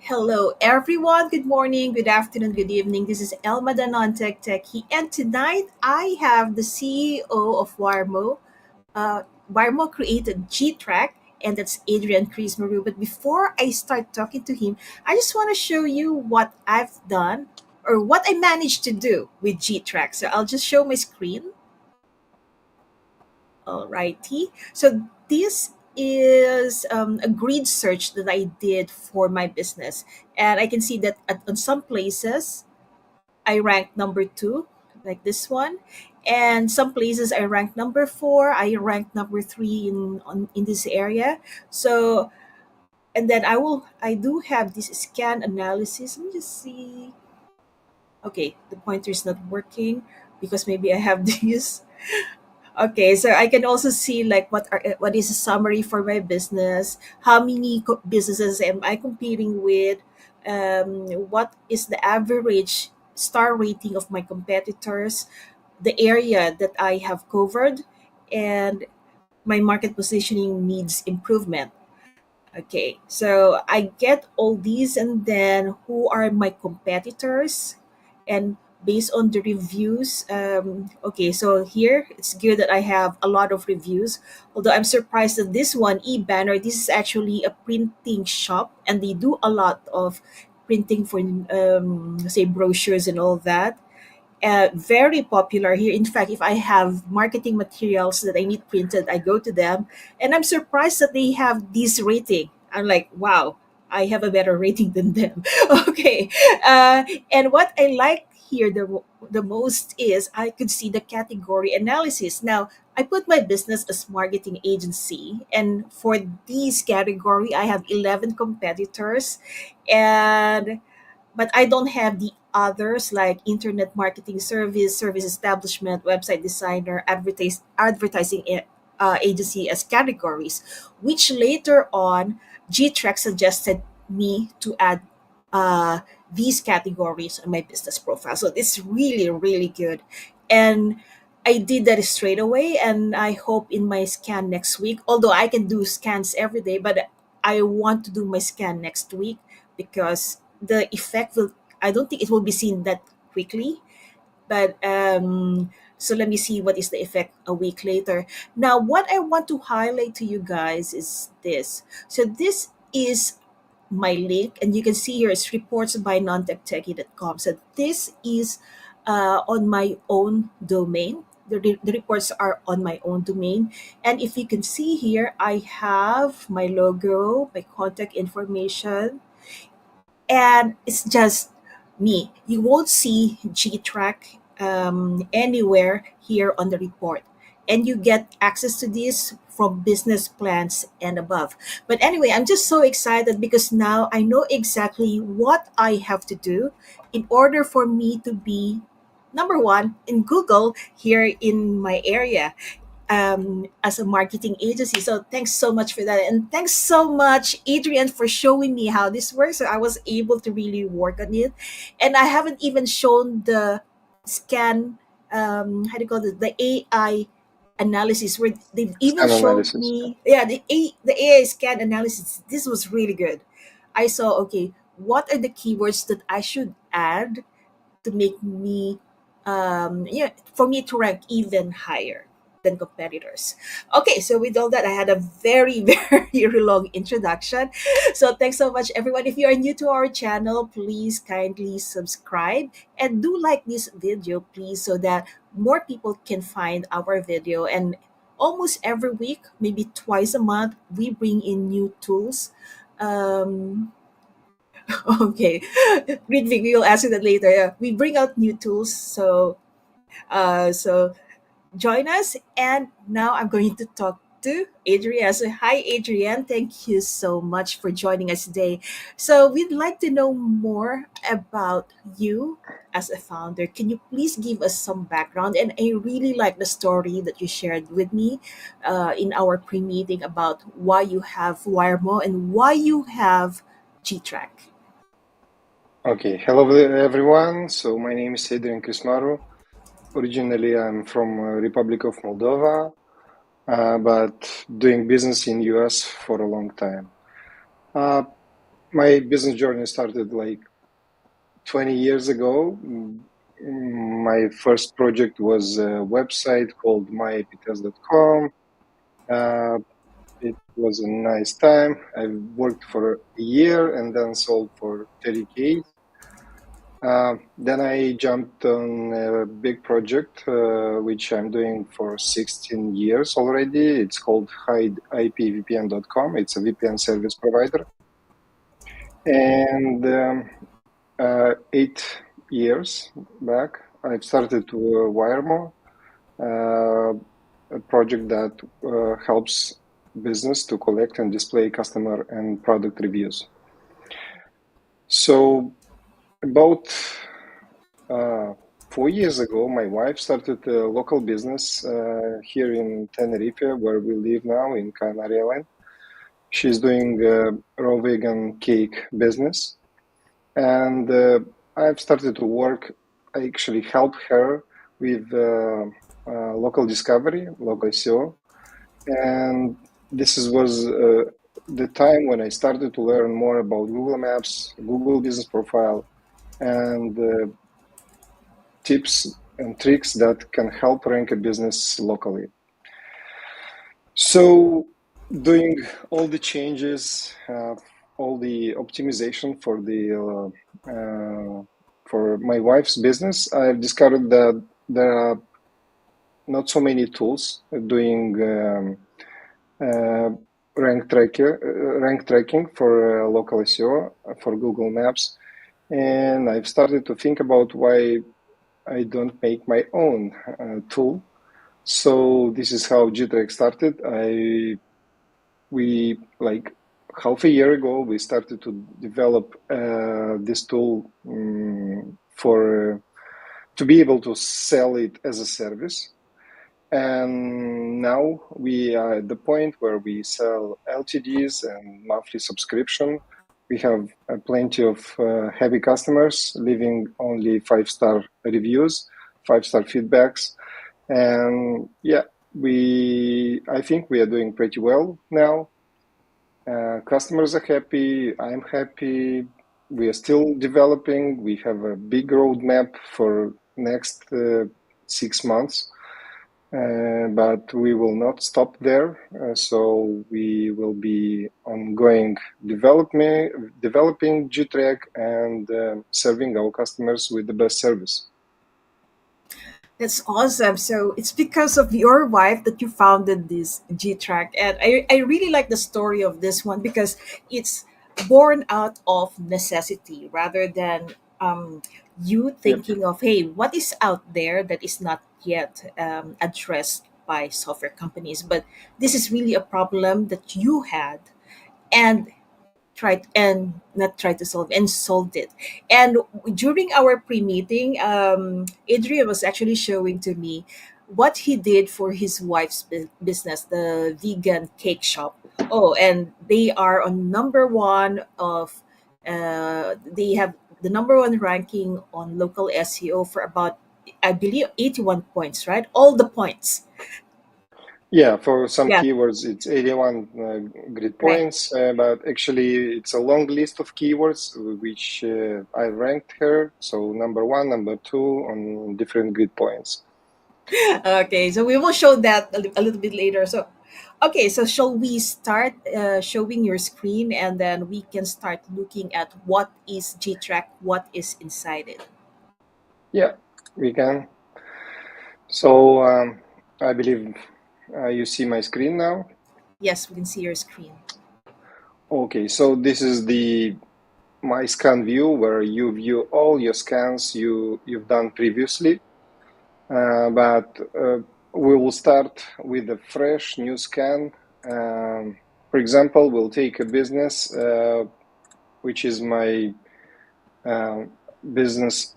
Hello, everyone. Good morning, good afternoon, good evening. This is Elma, the Non-Tech Techie, and tonight I have the CEO of Warmo. Warmo created GTrack, and that's Adrian Crismaru. But before I start talking to him, I just want to show you what I've done or what I managed to do with GTrack. So I'll just show my screen. Alrighty. So this is a grid search that I did for my business, and I can see that on some places I ranked number two, like this one, and some places I ranked number four. I ranked number three in this area. So and then I do have this scan analysis. Let me just see. Okay, the pointer is not working because maybe I have this. Okay, so I can also see like what is a summary for my business, how many businesses am I competing with, what is the average star rating of my competitors, the area that I have covered, and my market positioning needs improvement. Okay, so I get all these, and then who are my competitors, and based on the reviews. Okay, so here it's good that I have a lot of reviews. Although I'm surprised that this one, eBanner, this is actually a printing shop, and they do a lot of printing for, say, brochures and all that. Very popular here. In fact, if I have marketing materials that I need printed, I go to them, and I'm surprised that they have this rating. I'm like, wow, I have a better rating than them. Okay, and what I like here the most is I could see the category analysis. Now, I put my business as marketing agency, and for these category, I have 11 competitors, and but I don't have the others like internet marketing service, service establishment, website designer, advertising agency as categories, which later on GTrack suggested me to add uh, these categories on my business profile. So it's really, really good. And I did that straight away, and I hope in my scan next week, although I can do scans every day, but I want to do my scan next week because the effect will, I don't think it will be seen that quickly, but so let me see what is the effect a week later. Now what I want to highlight to you guys is this. So this is my link, and you can see here it's reports by non-tech-techie.com. So this is on my own domain. The reports are on my own domain, and if you can see here, I have my logo, my contact information, and it's just me. You won't see GTrack anywhere here on the report. And you get access to this from business plans and above. But anyway, I'm just so excited because now I know exactly what I have to do in order for me to be number one in Google here in my area as a marketing agency. So thanks so much for that. And thanks so much, Adrian, for showing me how this works. So I was able to really work on it. And I haven't even shown the scan, how do you call it, the AI analysis where they've even Scan showed analysis. me, yeah, the AI scan analysis. This was really good. I saw, okay, what are the keywords that I should add to make me yeah, for me to rank even higher than competitors. Okay, so with all that, I had a very very long introduction. So thanks so much, everyone. If you are new to our channel, please kindly subscribe and do like this video, please, so that more people can find our video. And almost every week, maybe twice a month, we bring in new tools. um Okay, great Vic, we will answer that later. Yeah, we bring out new tools, so join us. And now I'm going to talk to Adrian. So hi, Adrian. Thank you so much for joining us today. So we'd like to know more about you as a founder. Can you please give us some background? And I really like the story that you shared with me in our pre-meeting about why you have Wiremo and why you have GTrack. Okay, hello everyone. So my name is Adrian Crismaru. Originally, I'm from Republic of Moldova, but doing business in US for a long time. Uh, My business journey started like 20 years ago. My first project was a website called myaptest.com. Uh, it was a nice time. I worked for a year and then sold for 30K. Then I jumped on a big project, which I'm doing for 16 years already. It's called hideipvpn.com. It's a VPN service provider. And 8 years back, I've started to Wiremo, a project that helps business to collect and display customer and product reviews. So about 4 years ago, my wife started a local business here in Tenerife, where we live now in Canary Island. She's doing a raw vegan cake business. And I've started to work. I actually help her with local discovery, local SEO. And was the time when I started to learn more about Google Maps, Google Business Profile, and tips and tricks that can help rank a business locally. So doing all the changes, all the optimization for my wife's business, I've discovered that there are not so many tools doing rank tracking for local SEO for Google Maps, and I've started to think about why I don't make my own tool. So this is how GTrack started. We like half a year ago we started to develop this tool for to be able to sell it as a service, and now we are at the point where we sell LTDs and monthly subscription. We have plenty of happy customers leaving only 5-star reviews, 5-star feedbacks, and yeah, I think we are doing pretty well now. Customers are happy. I'm happy. We are still developing. We have a big roadmap for next 6 months, but we will not stop there. So we will be ongoing developing GTrack and serving our customers with the best service. That's awesome. So it's because of your wife that you founded this GTrack. And I really like the story of this one because it's born out of necessity rather than you Yep. thinking of, hey, what is out there that is not yet addressed by software companies. But this is really a problem that you had. And tried and not tried to solve and solved it. And during our pre-meeting, Adrian was actually showing to me what he did for his wife's business, the vegan cake shop. Oh, and they are on number one of they have the number one ranking on local SEO for about, I believe, 81 points, right? All the points. Yeah, for some Yeah, keywords, it's 81 grid right. points, but actually, it's a long list of keywords which I ranked her. So, number one, number two on different grid points. Okay, so we will show that a little bit later. So, okay, so shall we start showing your screen and then we can start looking at what is GTrack, what is inside it? Yeah, we can. So, I believe you see my screen now. Yes, we can see your screen. Okay, so this is the my scan view where you view all your scans you've done previously. But we will start with a fresh new scan. For example, we'll take a business, which is my business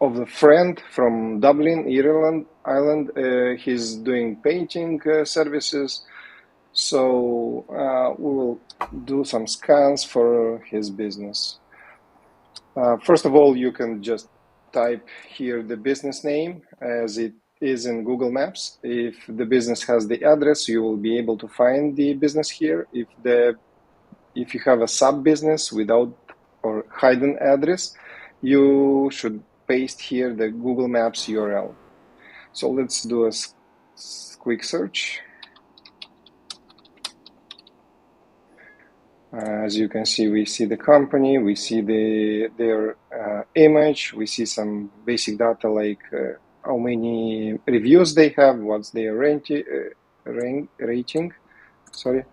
of a friend from Dublin, Ireland. He's doing painting services. So we will do some scans for his business. First of all, you can just type here the business name as it is in Google Maps. If the business has the address, you will be able to find the business here. If the if you have a sub business without or hidden address, you should paste here the Google Maps URL. So let's do a quick search. As you can see, we see the company, we see their image, we see some basic data like how many reviews they have, what's their rating, sorry,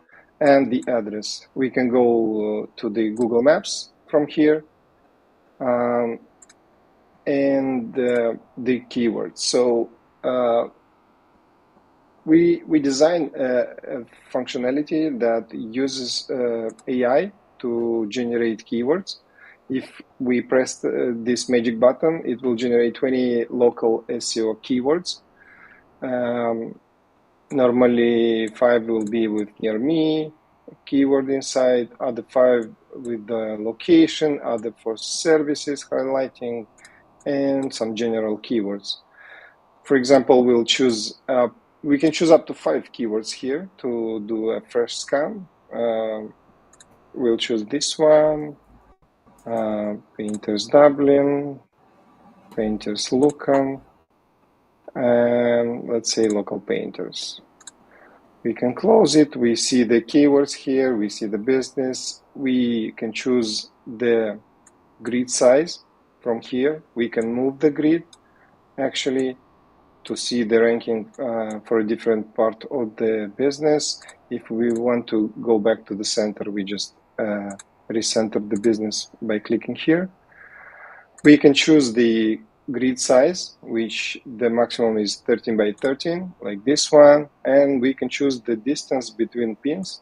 and the address. We can go to the Google Maps from here, and the keywords. So we design a functionality that uses AI to generate keywords. If we press this magic button, it will generate 20 local SEO keywords. Normally 5 will be with near me, keyword inside, other 5 with the location, other for services highlighting, and some general keywords. For example, we'll choose we can choose up to 5 keywords here to do a fresh scan. We'll choose this one, painters Dublin, painters Lucan, and let's say local painters. We can close it. We see the keywords here. We see the business. We can choose the grid size from here. We can move the grid actually to see the ranking for a different part of the business. If we want to go back to the center, we just recenter the business by clicking here. We can choose the grid size, which the maximum is 13 by 13, like this one, and we can choose the distance between pins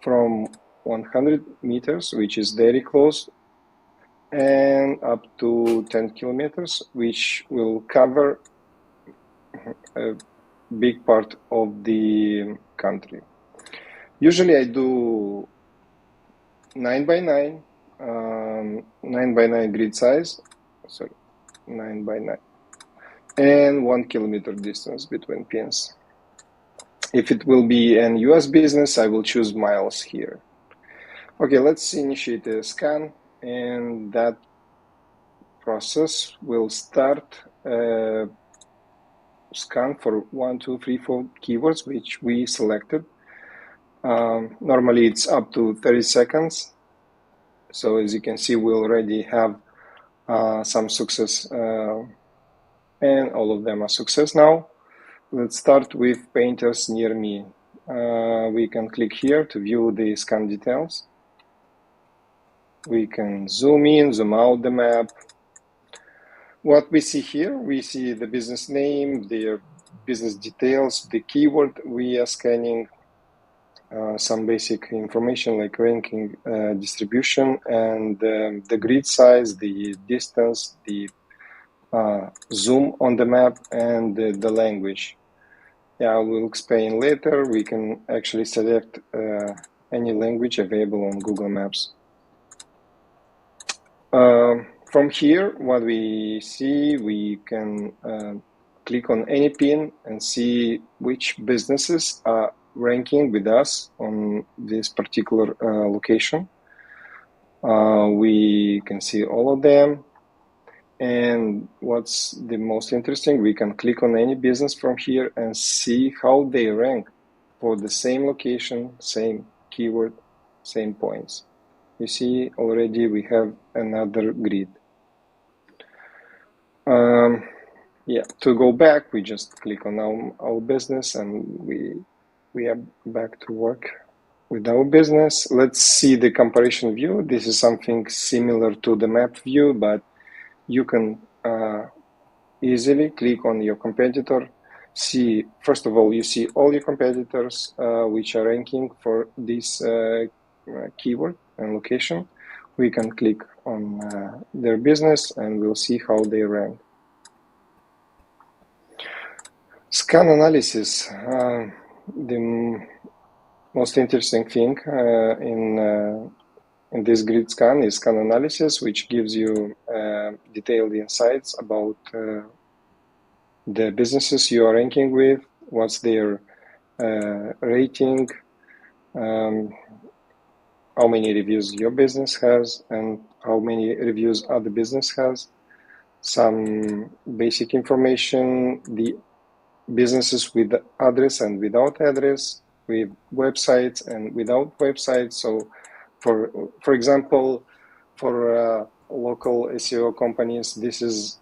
from 100 meters, which is very close, and up to 10 kilometers, which will cover a big part of the country. Usually I do 9 by 9, 9 by 9 grid size, sorry, 9 by 9, and 1 kilometer distance between pins. If it will be an US business, I will choose miles here. Okay, let's initiate a scan, and that process will start scan for 1, 2, 3, 4 keywords which we selected. Normally it's up to 30 seconds. So as you can see, we already have some success, and all of them are success now. Let's start with painters near me. We can click here to view the scan details. We can zoom in, zoom out the map. What we see here, we see the business name, their business details, the keyword we are scanning, some basic information like ranking, distribution, and the grid size, the distance, the zoom on the map, and the language. Yeah, I will explain later. We can actually select any language available on Google Maps. From here, what we see, we can click on any pin and see which businesses are ranking with us on this particular location. We can see all of them. And what's the most interesting, we can click on any business from here and see how they rank for the same location, same keyword, same points. You see already we have another grid. Yeah, to go back, we just click on our business and we are back to work with our business. Let's see the comparison view. This is something similar to the map view, but you can easily click on your competitor. See, first of all, you see all your competitors which are ranking for this keyword and location. We can click on their business and we'll see how they rank. Scan analysis. The most interesting thing in this grid scan is scan analysis, which gives you detailed insights about the businesses you are ranking with, what's their rating, how many reviews your business has and how many reviews other business has. Some basic information, the businesses with address and without address, with websites and without websites. So for example, for local SEO companies, this is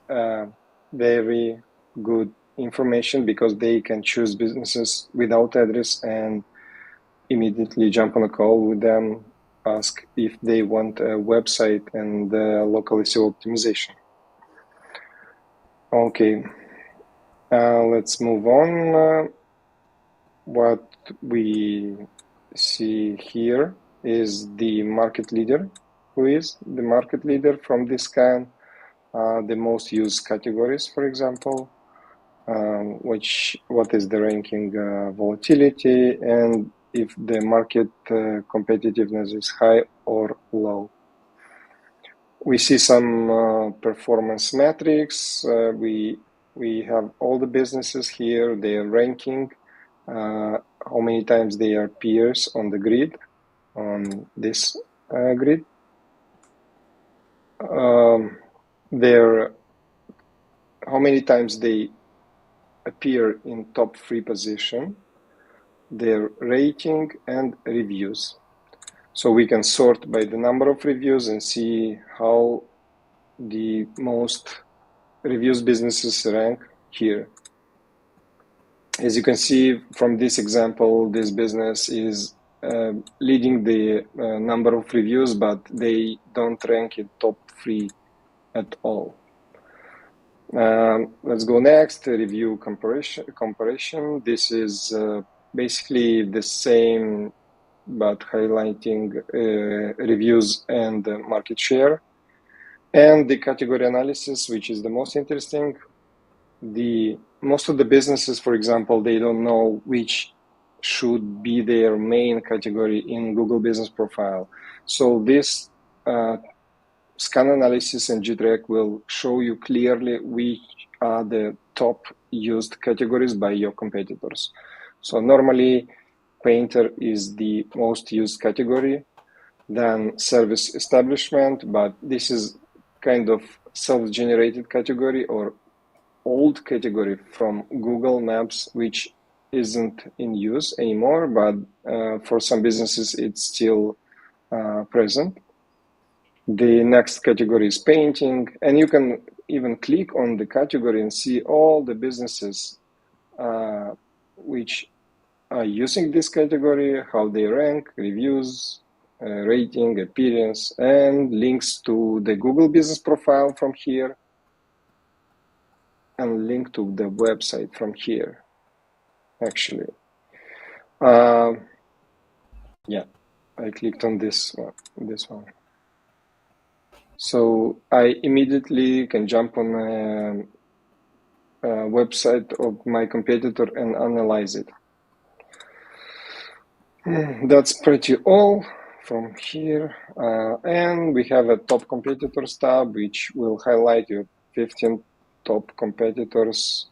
very good information because they can choose businesses without address and immediately jump on a call with them, ask if they want a website and local SEO optimization. Okay, let's move on. What we see here is the market leader. Who is the market leader from this scan? The most used categories, for example, what is the ranking volatility, and if the market competitiveness is high or low. We see some performance metrics. We have all the businesses here, their ranking, how many times they are peers on the grid, on this grid. How many times they appear in top 3 position, their rating and reviews. So we can sort by the number of reviews and see how the most reviews businesses rank here. As you can see from this example, this business is leading the number of reviews, but they don't rank in top 3 at all. Let's go next, review comparison. This is basically the same, but highlighting reviews and market share. And the category analysis, which is the most interesting. Most of the businesses, for example, they don't know which should be their main category in Google Business Profile. So this scan analysis and GTrack will show you clearly which are the top used categories by your competitors. So normally, painter is the most used category, then service establishment, but this is kind of self-generated category or old category from Google Maps, which isn't in use anymore, but for some businesses it's still present. The next category is painting, and you can even click on the category and see all the businesses which are using this category, how they rank, reviews, rating, appearance, and links to the Google Business Profile from here, and link to the website from here, actually. Yeah, I clicked on this one. So I immediately can jump on a website of my competitor and analyze it. That's pretty all from here. And we have a top competitors tab, which will highlight your 15 top competitors.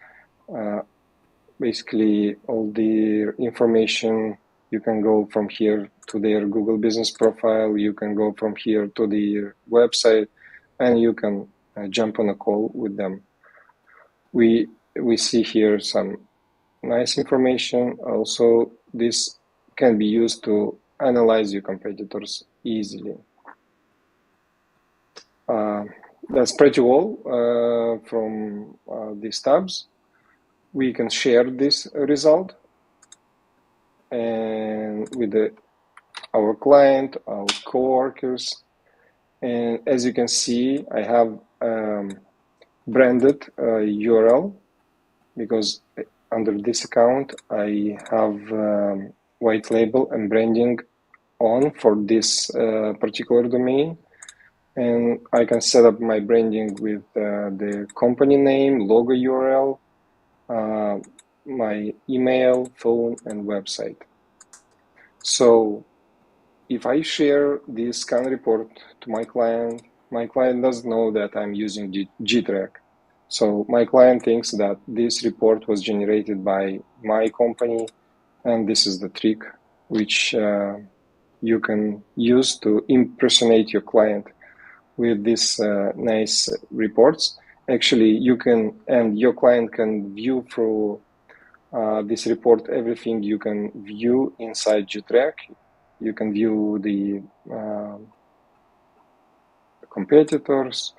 Basically, all the information. You can go from here to their Google Business Profile. You can go from here to the website, and you can jump on a call with them. We see here some nice information. Also, this can be used to analyze your competitors easily. That's pretty all from these tabs. We can share this result and with our client, our coworkers, and as you can see, I have branded URL because under this account I have white label and branding on for this particular domain, and I can set up my branding with the company name, logo URL, my email, phone, and website. So if I share this scan report to my client doesn't know that I'm using GTrack. So my client thinks that this report was generated by my company, and this is the trick which you can use to impersonate your client with these nice reports. Actually, you can, and your client can view through this report everything you can view inside GTrack. You can view the competitors.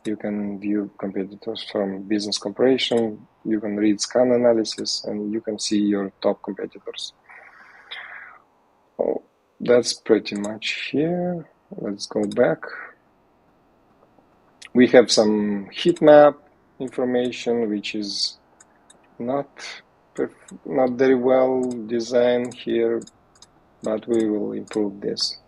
You can view competitors from business comparison. You can read scan analysis, and you can see your top competitors. Oh, that's pretty much here. Let's go back. We have some heat map information, which is not very well designed here, but we will improve this.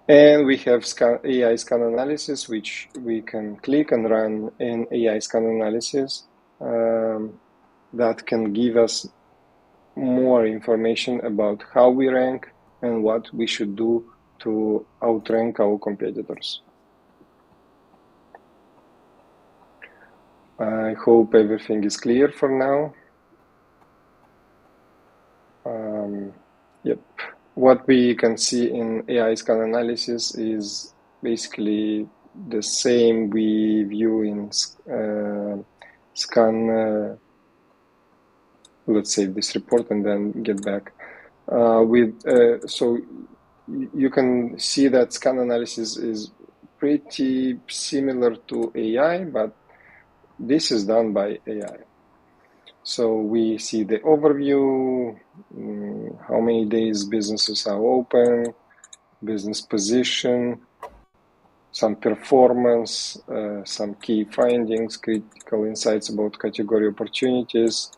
And we have AI scan analysis, which we can click and run an AI scan analysis that can give us more information about how we rank and what we should do to outrank our competitors. I hope everything is clear for now. Yep. What we can see in AI scan analysis is basically the same we view in scan. Let's save this report and then get back. So you can see that scan analysis is pretty similar to AI, but this is done by AI. So we see the overview, how many days businesses are open, business position, some performance, some key findings, critical insights about category opportunities.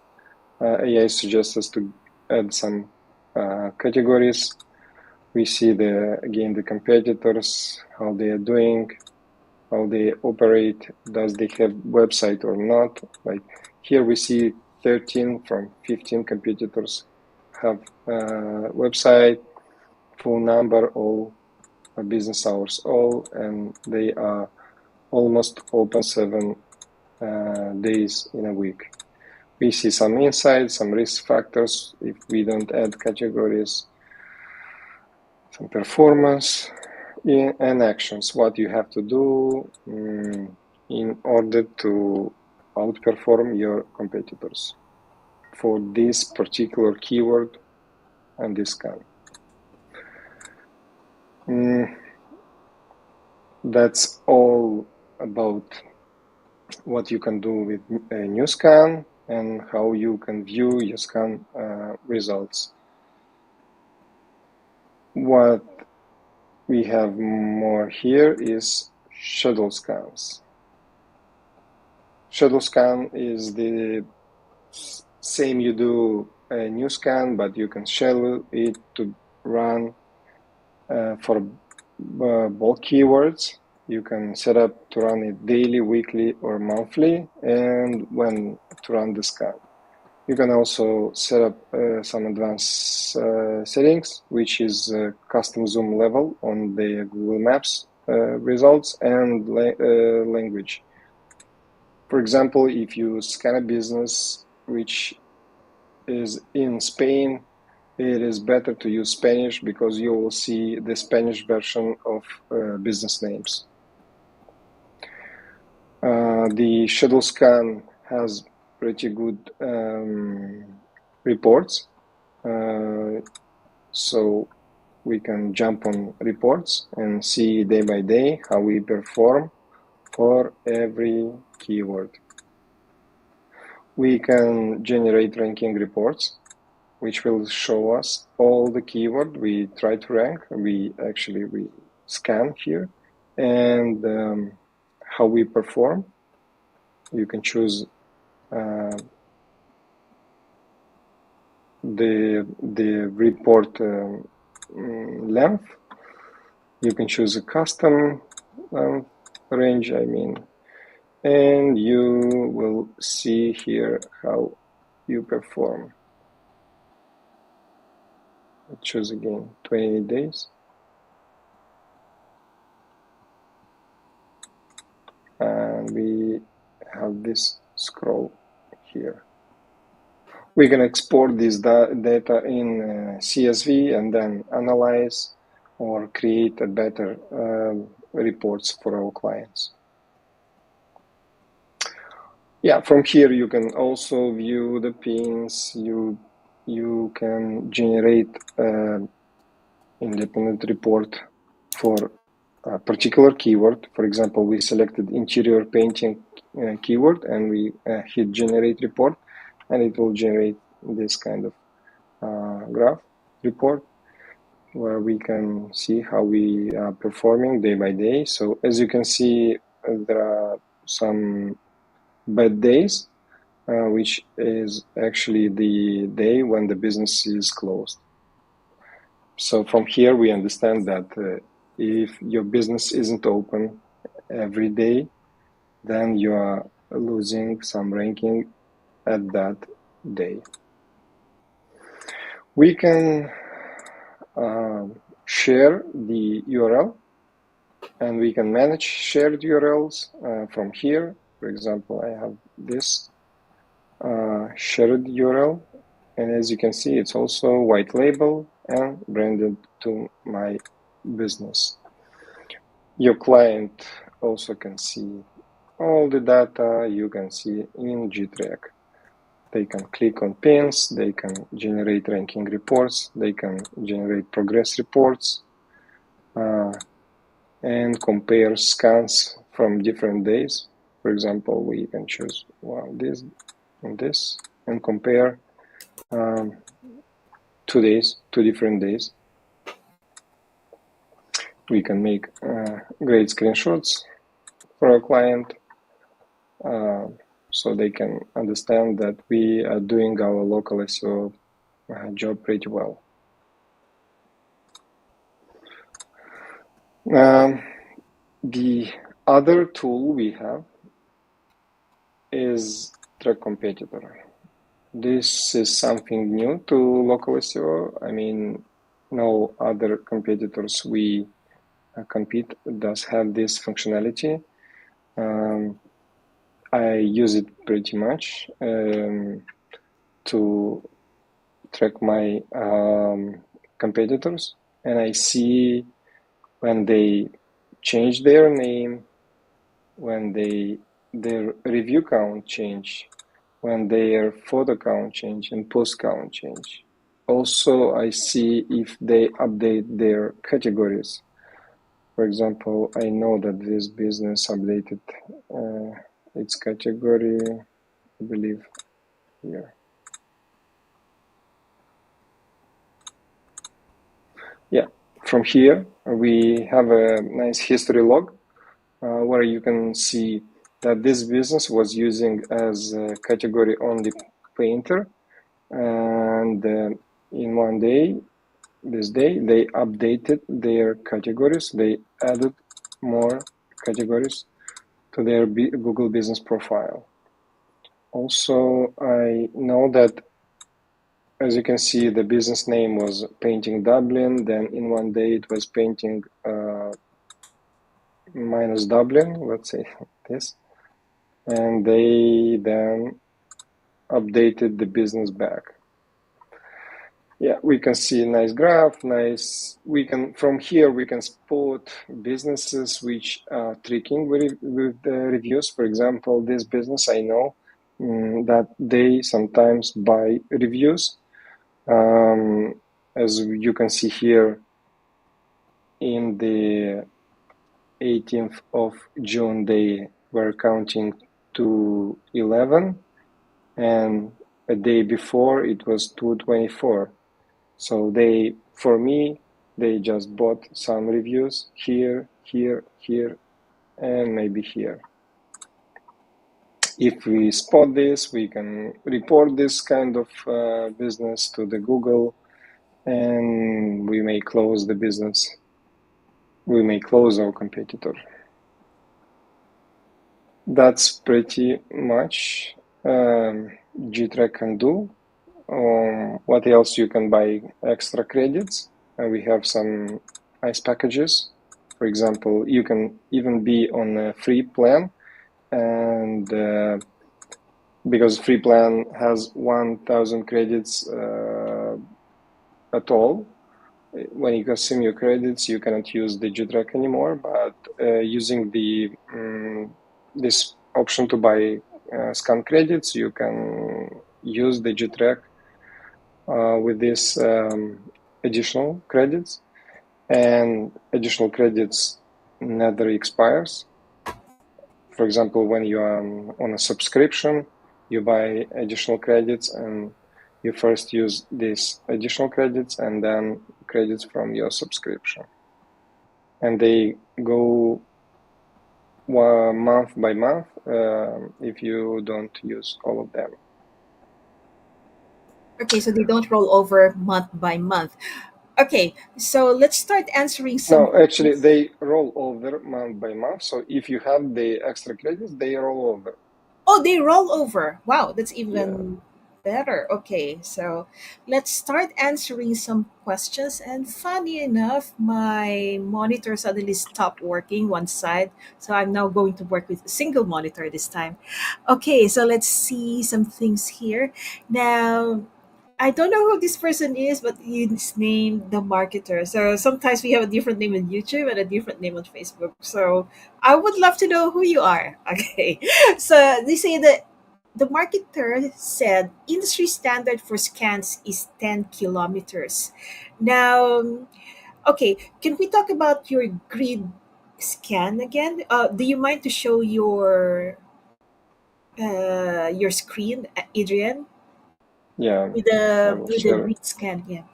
AI suggests us to add some categories. We see again the competitors, how they are doing, how they operate, does they have website or not. Like here we see 13 from 15 competitors have website, phone number, all business hours, all, and they are almost open 7 days in a week. We see some insights, some risk factors if we don't add categories, some performance and actions, what you have to do in order to outperform your competitors for this particular keyword and this scan. That's all about what you can do with a new scan and how you can view your scan results. What we have more here is schedule scans. Schedule scan is the same you do a new scan, but you can schedule it to run for bulk keywords. You can set up to run it daily, weekly, or monthly, and when to run the scan. You can also set up some advanced settings, which is custom zoom level on the Google Maps results and language. For example, if you scan a business which is in Spain, it is better to use Spanish because you will see the Spanish version of business names. The schedule scan has pretty good reports, so we can jump on reports and see day by day how we perform for every keyword. We can generate ranking reports, which will show us all the keyword we try to rank. We scan here and how we perform. You can choose the report length. You can choose a custom range, and you will see here how you perform. I choose again 20 days. And we have this scroll here. We can export this data in CSV and then analyze or create a better reports for our clients. Yeah, from here you can also view the pins. You can generate independent report for a particular keyword. For example, we selected interior painting keyword and we hit generate report, and it will generate this kind of graph report where we can see how we are performing day by day. So as you can see, there are some bad days, which is actually the day when the business is closed. So from here, we understand that if your business isn't open every day, then you are losing some ranking at that day. We can share the URL, and we can manage shared URLs from here. For example, I have this shared URL, and as you can see, it's also white label and branded to my business. Your client also can see all the data you can see in GTrack. They can click on pins, they can generate ranking reports, they can generate progress reports, and compare scans from different days. For example, we can choose this and this and compare 2 days, 2 different days. We can make great screenshots for our client so they can understand that we are doing our local SEO job pretty well. The other tool we have is Track Competitor. This is something new to local SEO. I mean, no other competitors we compete does have this functionality. I use it pretty much to track my competitors, and I see when they change their name, when their review count change, when their photo count change and post count change. Also, I see if they update their categories. For example, I know that this business updated its category, I believe, here. Yeah, from here we have a nice history log where you can see that this business was using as a category only painter, and in one day, this day, they updated their categories. They added more categories to their Google business profile. Also, I know that, as you can see, the business name was Painting Dublin. Then in one day it was Painting minus Dublin, let's say this. And they then updated the business back. Yeah, we can see a nice graph, from here we can spot businesses which are tricking with the reviews. For example, this business, I know that they sometimes buy reviews. As you can see here, in the 18th of June, they were counting to 11, and a day before it was 224. So for me, they just bought some reviews here, here, here, and maybe here. If we spot this, we can report this kind of business to the Google, and we may close the business. We may close our competitor. That's pretty much GTrack can do. What else? You can buy extra credits. We have some nice packages. For example, you can even be on a free plan, and because free plan has 1,000 credits at all, when you consume your credits, you cannot use the GTrack anymore. But using the this option to buy scan credits, you can use the GTrack with this additional credits, and additional credits never expires. For example, when you are on a subscription, you buy additional credits and you first use these additional credits and then credits from your subscription. And they go month by month if you don't use all of them. Okay, so they don't roll over month by month. Okay, so let's start answering some No, actually, questions. they roll over month by month. So if you have the extra credits, they roll over. Oh, they roll over. Wow, that's Yeah. even better. Okay, so let's start answering some questions. And funny enough, my monitor suddenly stopped working one side. So I'm now going to work with a single monitor this time. Okay, so let's see some things here. Now, I don't know who this person is, but he's named the marketer. So sometimes we have a different name on YouTube and a different name on Facebook. So I would love to know who you are. Okay. So they say that the marketer said industry standard for scans is 10 kilometers. Now, okay, can we talk about your grid scan again? Do you mind to show your screen, Yeah, with I will the share it. grid scan? Yeah.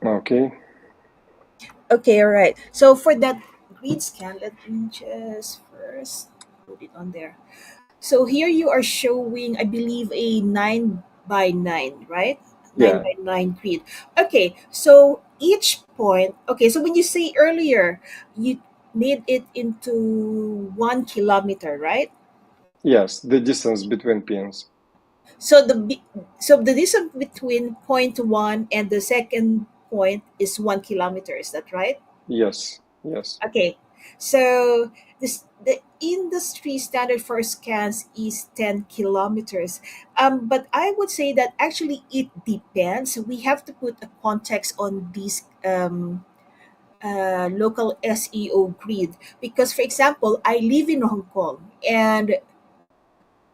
Okay. Okay, all right. So for that grid scan, let me just first put it on there. So here you are showing, I believe, a 9 by 9, right? 9 Yeah. by 9 grid. Okay, so each point, okay, so when you say earlier, you made it into 1 kilometer, right? Yes, the distance between pins. So so the distance between point one and the second point is 1 kilometer, is that right? Yes. Yes. Okay, so the industry standard for scans is 10 kilometers. But I would say that actually it depends. We have to put a context on these local SEO grid because, for example, I live in Hong Kong, and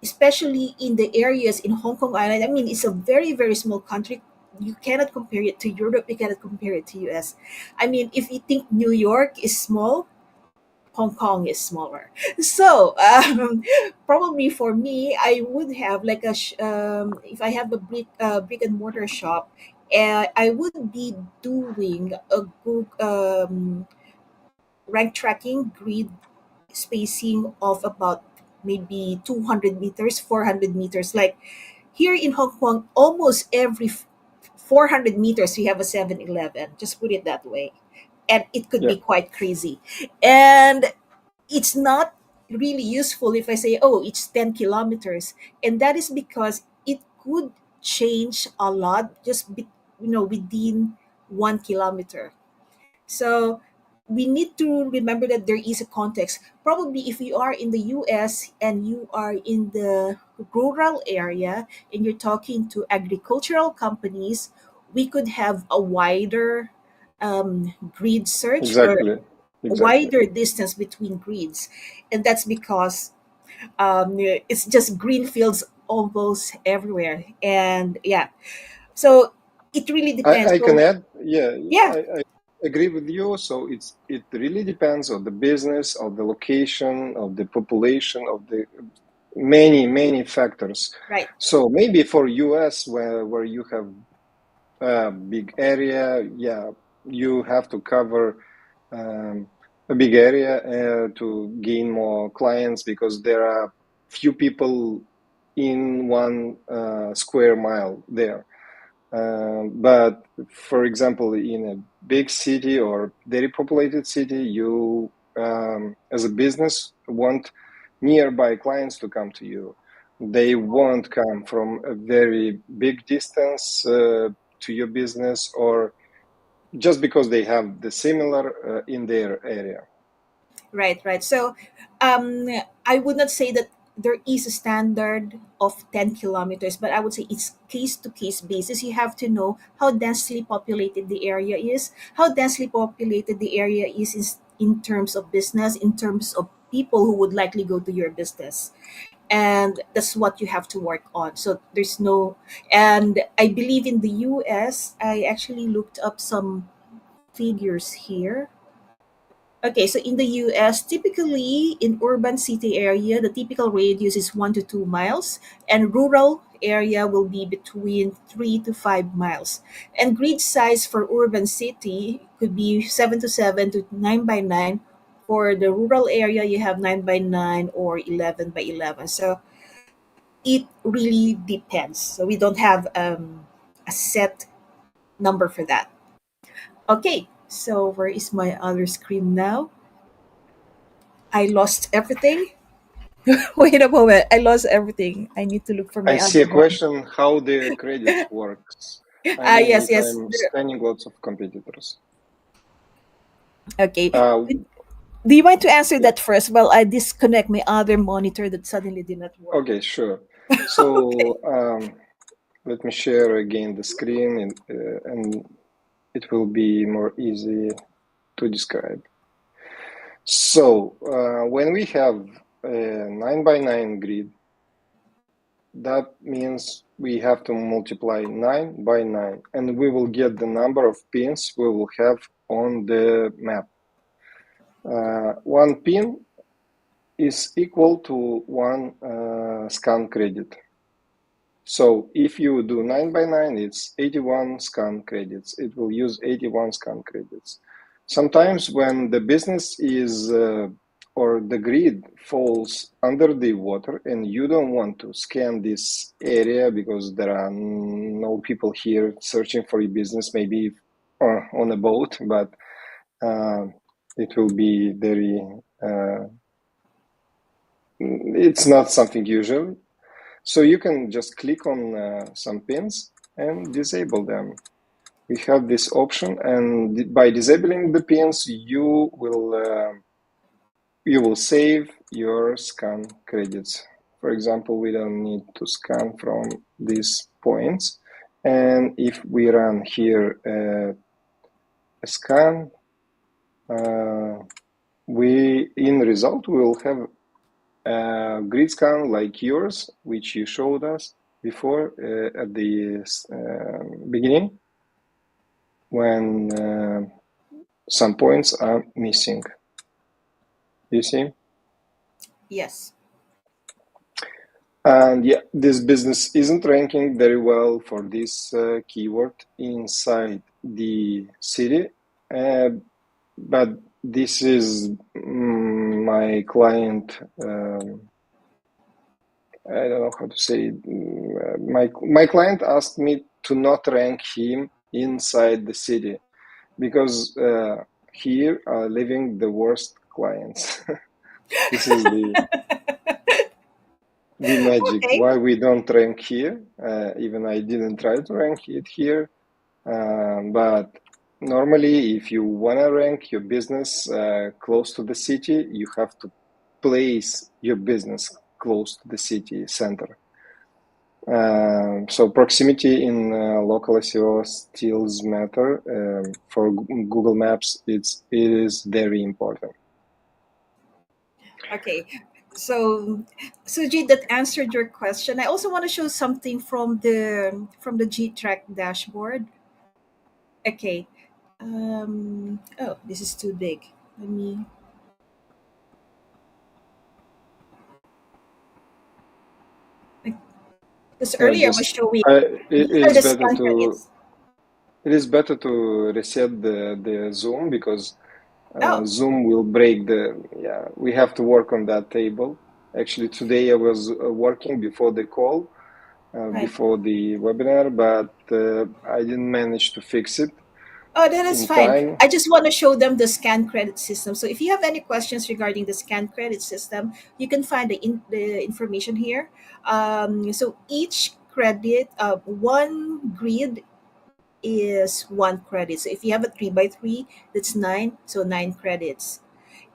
especially in the areas in Hong Kong Island, I mean, it's a very, very small country. You cannot compare it to Europe, you cannot compare it to US. I mean, if you think New York is small, Hong Kong is smaller. So probably for me, I would have like if I have a brick and mortar shop, I would be doing a good rank tracking grid spacing of about maybe 200 meters, 400 meters. Like here in Hong Kong, almost every 400 meters, we have a 7-Eleven. Just put it that way. And it could Yeah. be quite crazy. And it's not really useful if I say, oh, it's 10 kilometers. And that is because it could change a lot within 1 kilometer. So we need to remember that there is a context. Probably if you are in the US and you are in the rural area and you're talking to agricultural companies, we could have a wider grid search or Exactly. a Exactly. wider distance between grids. And that's because it's just green fields almost everywhere. And yeah, so it really depends. I can So add, yeah, yeah, I agree with you. So it really depends on the business, of the location, of the population, of the many factors. right. So maybe for US where you have a big area, yeah, you have to cover um, a big area to gain more clients because there are few people in one square mile there. But for example, in a big city or very populated city, you, as a business, want nearby clients to come to you. They won't come from a very big distance to your business or just because they have the similar in their area. Right, right. So, um, I would not say that. there is a standard of 10 kilometers, but I would say it's case to case basis. You have to know how densely populated the area is, how densely populated the area is in terms of business, in terms of people who would likely go to your business. And that's what you have to work on. So there's no, and I believe in the US, I actually looked up some figures here. Okay, so in the US, typically in urban city area, the typical radius is 1 to 2 miles, and rural area will be between 3 to 5 miles. And grid size for urban city could be 7 to 7 to 9 by 9. For the rural area, you have 9 by 9 or 11 by 11. So it really depends. So we don't have a set number for that. Okay, so where is my other screen now? I lost everything. Wait a moment. I lost everything. I need to look for I my see other a one. question how the credits works. I Ah, mean, yes, if yes. I'm scanning lots of competitors. Okay. Uh, Do you want to answer yeah. that first while I disconnect my other monitor that suddenly did not work? Okay, sure. Okay. So let me share again the screen, and it will be more easy to describe. So when we have a 9 by 9 grid, that means we have to multiply 9 by 9, and we will get the number of pins we will have on the map. One pin is equal to one scan credit. So if you do 9 by 9, it's 81 scan credits. It will use 81 scan credits. Sometimes when the business is or the grid falls under the water and you don't want to scan this area because there are no people here searching for your business, maybe on a boat, but uh, it will be very, it's not something usual. So you can just click on some pins and disable them. We have this option, and by disabling the pins, you will save your scan credits. For example, we don't need to scan from these points, and if we run here a scan, we in result we will have grid scan like yours, which you showed us before at the beginning, when some points are missing. You see? Yes. And yeah, this business isn't ranking very well for this keyword inside the city, uh, but this is my client. I don't know how to say it. My client asked me to not rank him inside the city because here are living the worst clients. This is the magic Okay. why we don't rank here. Even I didn't try to rank it here, but normally if you want to rank your business close to the city, you have to place your business close to the city center. So proximity in local SEO still matter. For Google Maps, it is very important. Okay. So, Suji, that answered your question. I also want to show something from the GTrack dashboard. Okay. Oh, this is too big. Let me. Because Yeah, earlier I was just showing it these are is the better scan to credits. reset the zoom because Oh, Zoom will break the. Yeah, we have to work on that table. Actually, today I was working before the call, right. before the webinar, but I didn't manage to fix it Oh, that is in fine. time. I just want to show them the scan credit system. So if you have any questions regarding the scan credit system, you can find the information here. So each credit, one grid is one credit. So if you have a 3 by 3, that's nine. So 9 credits.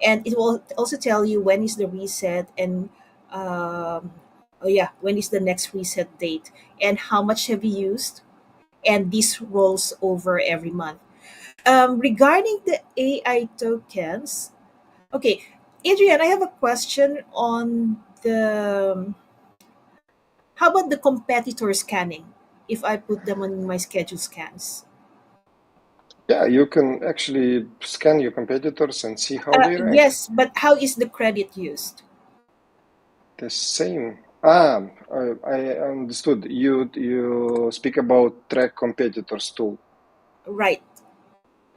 And it will also tell you when is the reset and oh yeah, when is the next reset date, and how much have you used, and this rolls over every month. Regarding the AI tokens, okay, Adrian, I have a question on the how about the competitor scanning if I put them on my schedule scans? Yeah, you can actually scan your competitors and see how they rank. Yes, but how is the credit used? The same. I understood. You speak about track competitors tool. Right.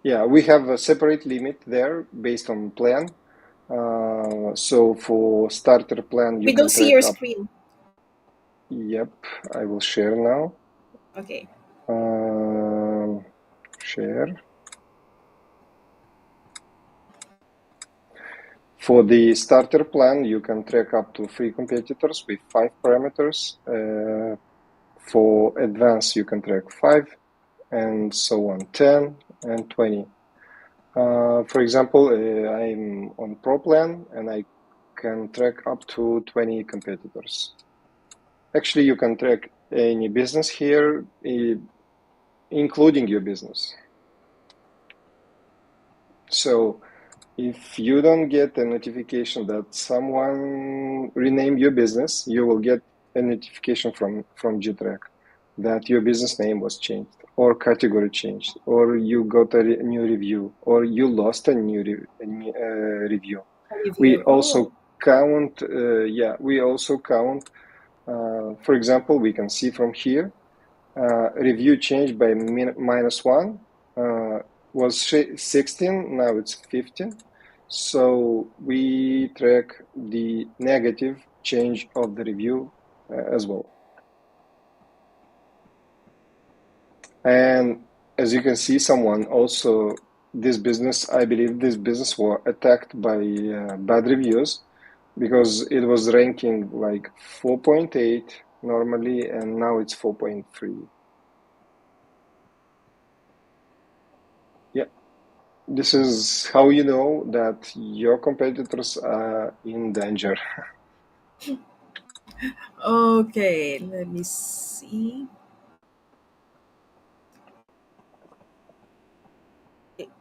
Yeah, we have a separate limit there based on plan. So for starter plan, you We don't can see your track up. screen. Yep, I will share now. Okay. Share. For the starter plan, you can track up to 3 competitors with 5 parameters. For advanced, you can track 5, and so on, 10 and 20. For example, I'm on Pro plan and I can track up to 20 competitors. Actually, you can track any business here, including your business. So if you don't get a notification that someone renamed your business, you will get a notification from GTrack that your business name was changed or category changed or you got a new review or you lost a new review. A We review. Oh, also count, we also count, for example, we can see from here, review changed by -1, was 16, now it's 15. So we track the negative change of the review as well. And as you can see, someone also, this business, I believe this business was attacked by bad reviews because it was ranking like 4.8 normally, and now it's 4.3. Yeah, this is how you know that your competitors are in danger. okay. Let me see.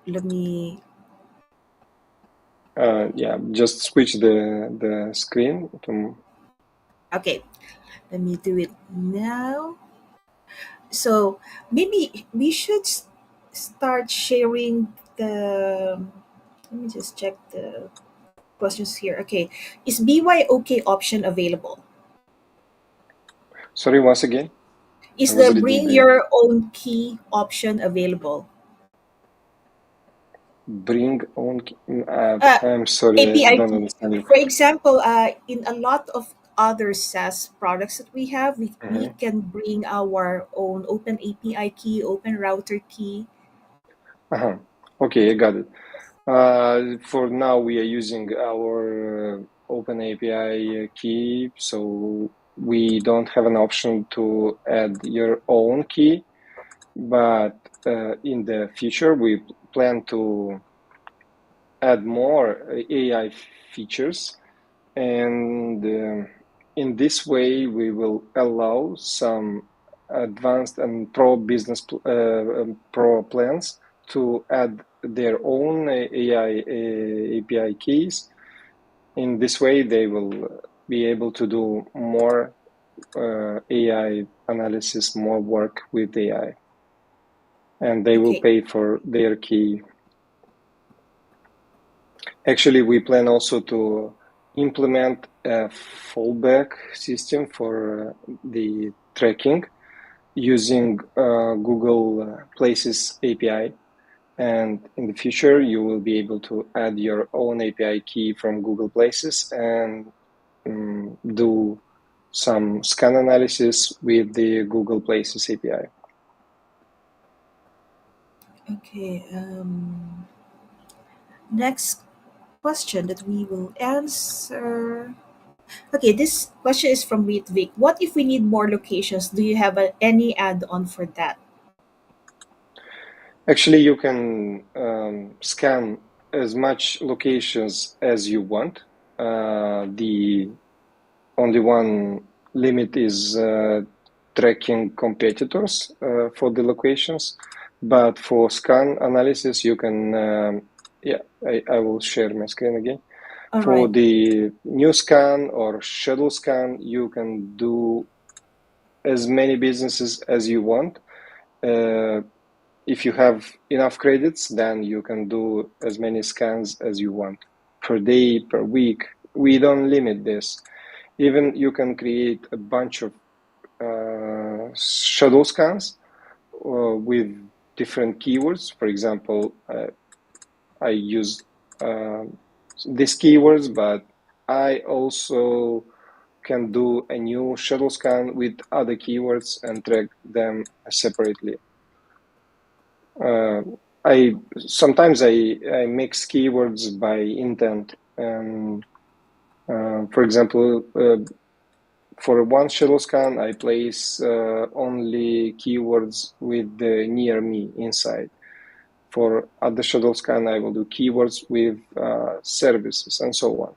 Let me. Yeah, just switch the screen to. Okay. Let me do it now. So maybe we should start sharing the. Let me just check the questions here. Okay. Is BYOK option available? Sorry, once again, I Is was the reading bring the your own key option available? bring on. Uh, I'm sorry, I API don't key. understand you. For example, in a lot of other SaaS products that we have, we Mhm. can bring our own open API key, open router key. Uh-huh. Okay, I got it. For now, we are using our Open API key, so we don't have an option to add your own key. But in the future, we plan to add more AI features, and in this way, we will allow some advanced and pro business pro plans to add their own AI API keys. In this way, they will be able to do more AI analysis, more work with AI, and they will Okay. pay for their key. Actually, we plan also to implement a fallback system for the tracking using Google Places API. And in the future, you will be able to add your own API key from Google Places and do some scan analysis with the Google Places API. Okay. Next question that we will answer. Okay, this question is from Ritvik. What if we need more locations? Do you have any add-on for that? Actually, you can scan as much locations as you want. The only one limit is tracking competitors for the locations, but for scan analysis, you can, yeah, I will share my screen again. All For right. the new scan or schedule scan, you can do as many businesses as you want. If you have enough credits, then you can do as many scans as you want per day, per week. We don't limit this. Even you can create a bunch of shadow scans with different keywords. For example, I use these keywords, but I also can do a new shadow scan with other keywords and track them separately. Uh, I sometimes I mix keywords by intent. For example, for one shadow scan, I place only keywords with the near me inside. For other shadow scan, I will do keywords with services and so on.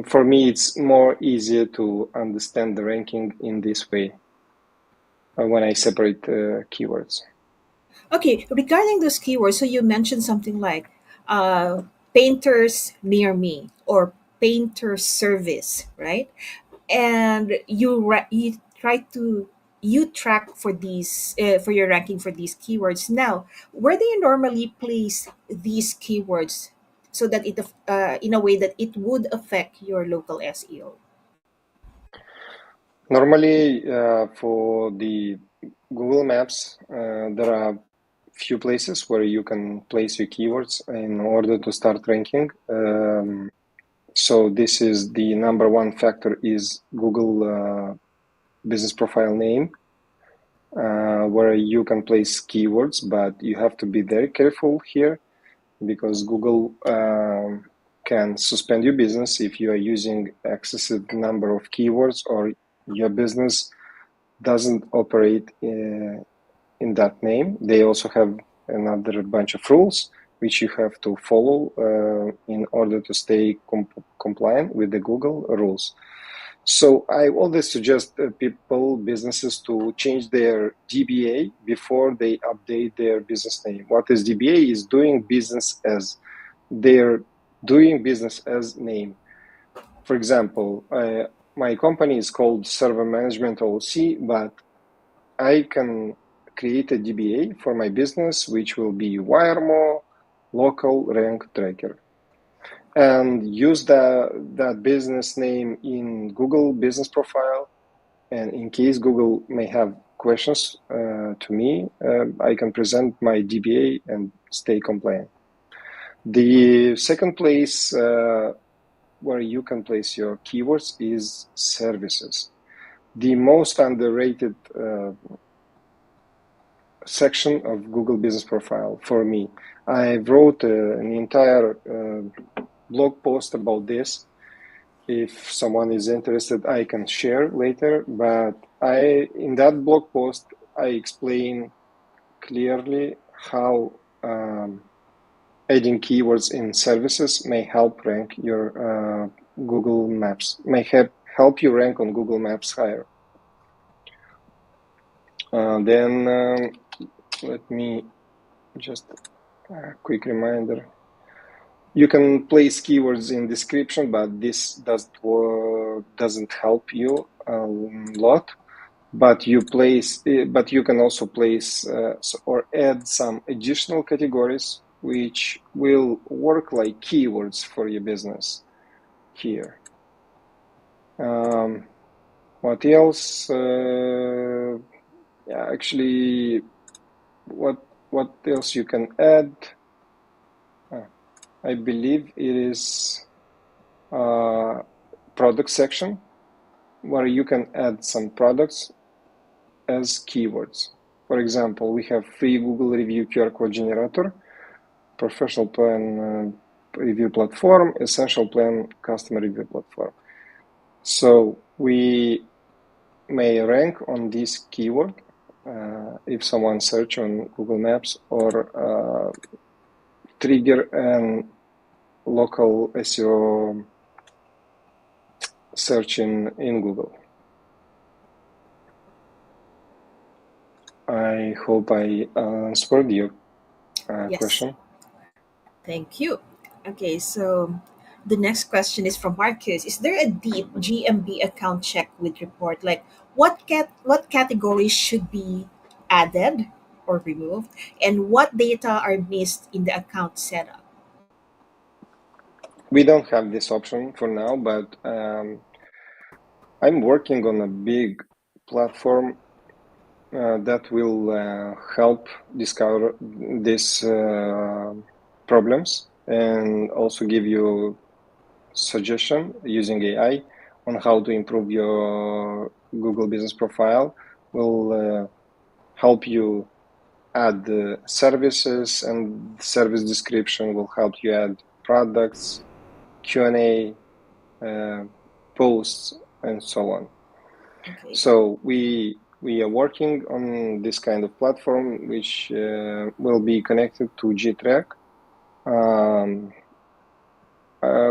For me, it's more easier to understand the ranking in this way when I separate keywords. Okay, regarding those keywords, so you mentioned something like uh, painters near me or painter service, right? And you try to you track for these for your ranking for these keywords. Now, where do you normally place these keywords so that in a way that it would affect your local SEO? Normally, for the Google Maps, there are few places where you can place your keywords in order to start ranking. So this is the number one factor is Google business profile name, where you can place keywords, but you have to be very careful here because Google can suspend your business if you are using excessive number of keywords or your business doesn't operate in that name. They also have another bunch of rules which you have to follow in order to stay compliant with the Google rules. So I always suggest people, businesses to change their DBA before they update their business name. What is DBA? Is doing business as. They're doing business as name. For example, my company is called Server Management LLC, but I can create a DBA for my business, which will be WireMo Local Rank Tracker, and use that business name in Google Business Profile. And in case Google may have questions to me, I can present my DBA and stay compliant. The second place where you can place your keywords is services. The most underrated section of Google Business Profile for me. I wrote an entire blog post about this. If someone is interested, I can share later. But in that blog post, I explain clearly how adding keywords in services may help rank your Google Maps, may help you rank on Google Maps higher. Then let me just a quick reminder. You can place keywords in description, but this doesn't help you a lot. But you can also place or add some additional categories which will work like keywords for your business here. What else? Yeah, actually, what else you can add? I believe it is product section where you can add some products as keywords. For example, we have free Google review QR code generator, professional plan review platform, essential plan customer review platform. So we may rank on this keyword if someone search on Google Maps or trigger an local SEO search in Google. I hope I answered your Yes. question. Thank you. Okay, so the next question is from Marcus. Is there a deep GMB account check with report? Like what categories should be added or removed, and what data are missed in the account setup? We don't have this option for now, but I'm working on a big platform that will help discover these problems and also give you suggestion using AI on how to improve your Google business profile. Will help you add services, and service description will help you add products, Q&A, posts, and so on. Okay. So we are working on this kind of platform, which will be connected to GTrack.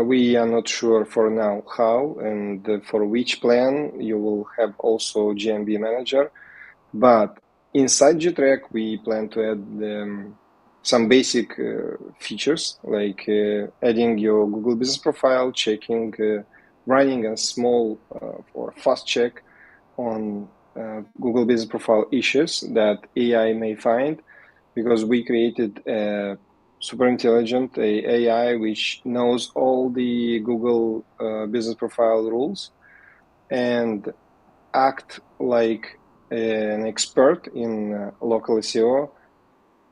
We are not sure for now how and for which plan you will have also GMB manager, but inside GTrack we plan to add some basic features like adding your Google business profile, checking, running a small or fast check on Google business profile issues that AI may find, because we created a super intelligent AI which knows all the Google business profile rules and act like an expert in local SEO,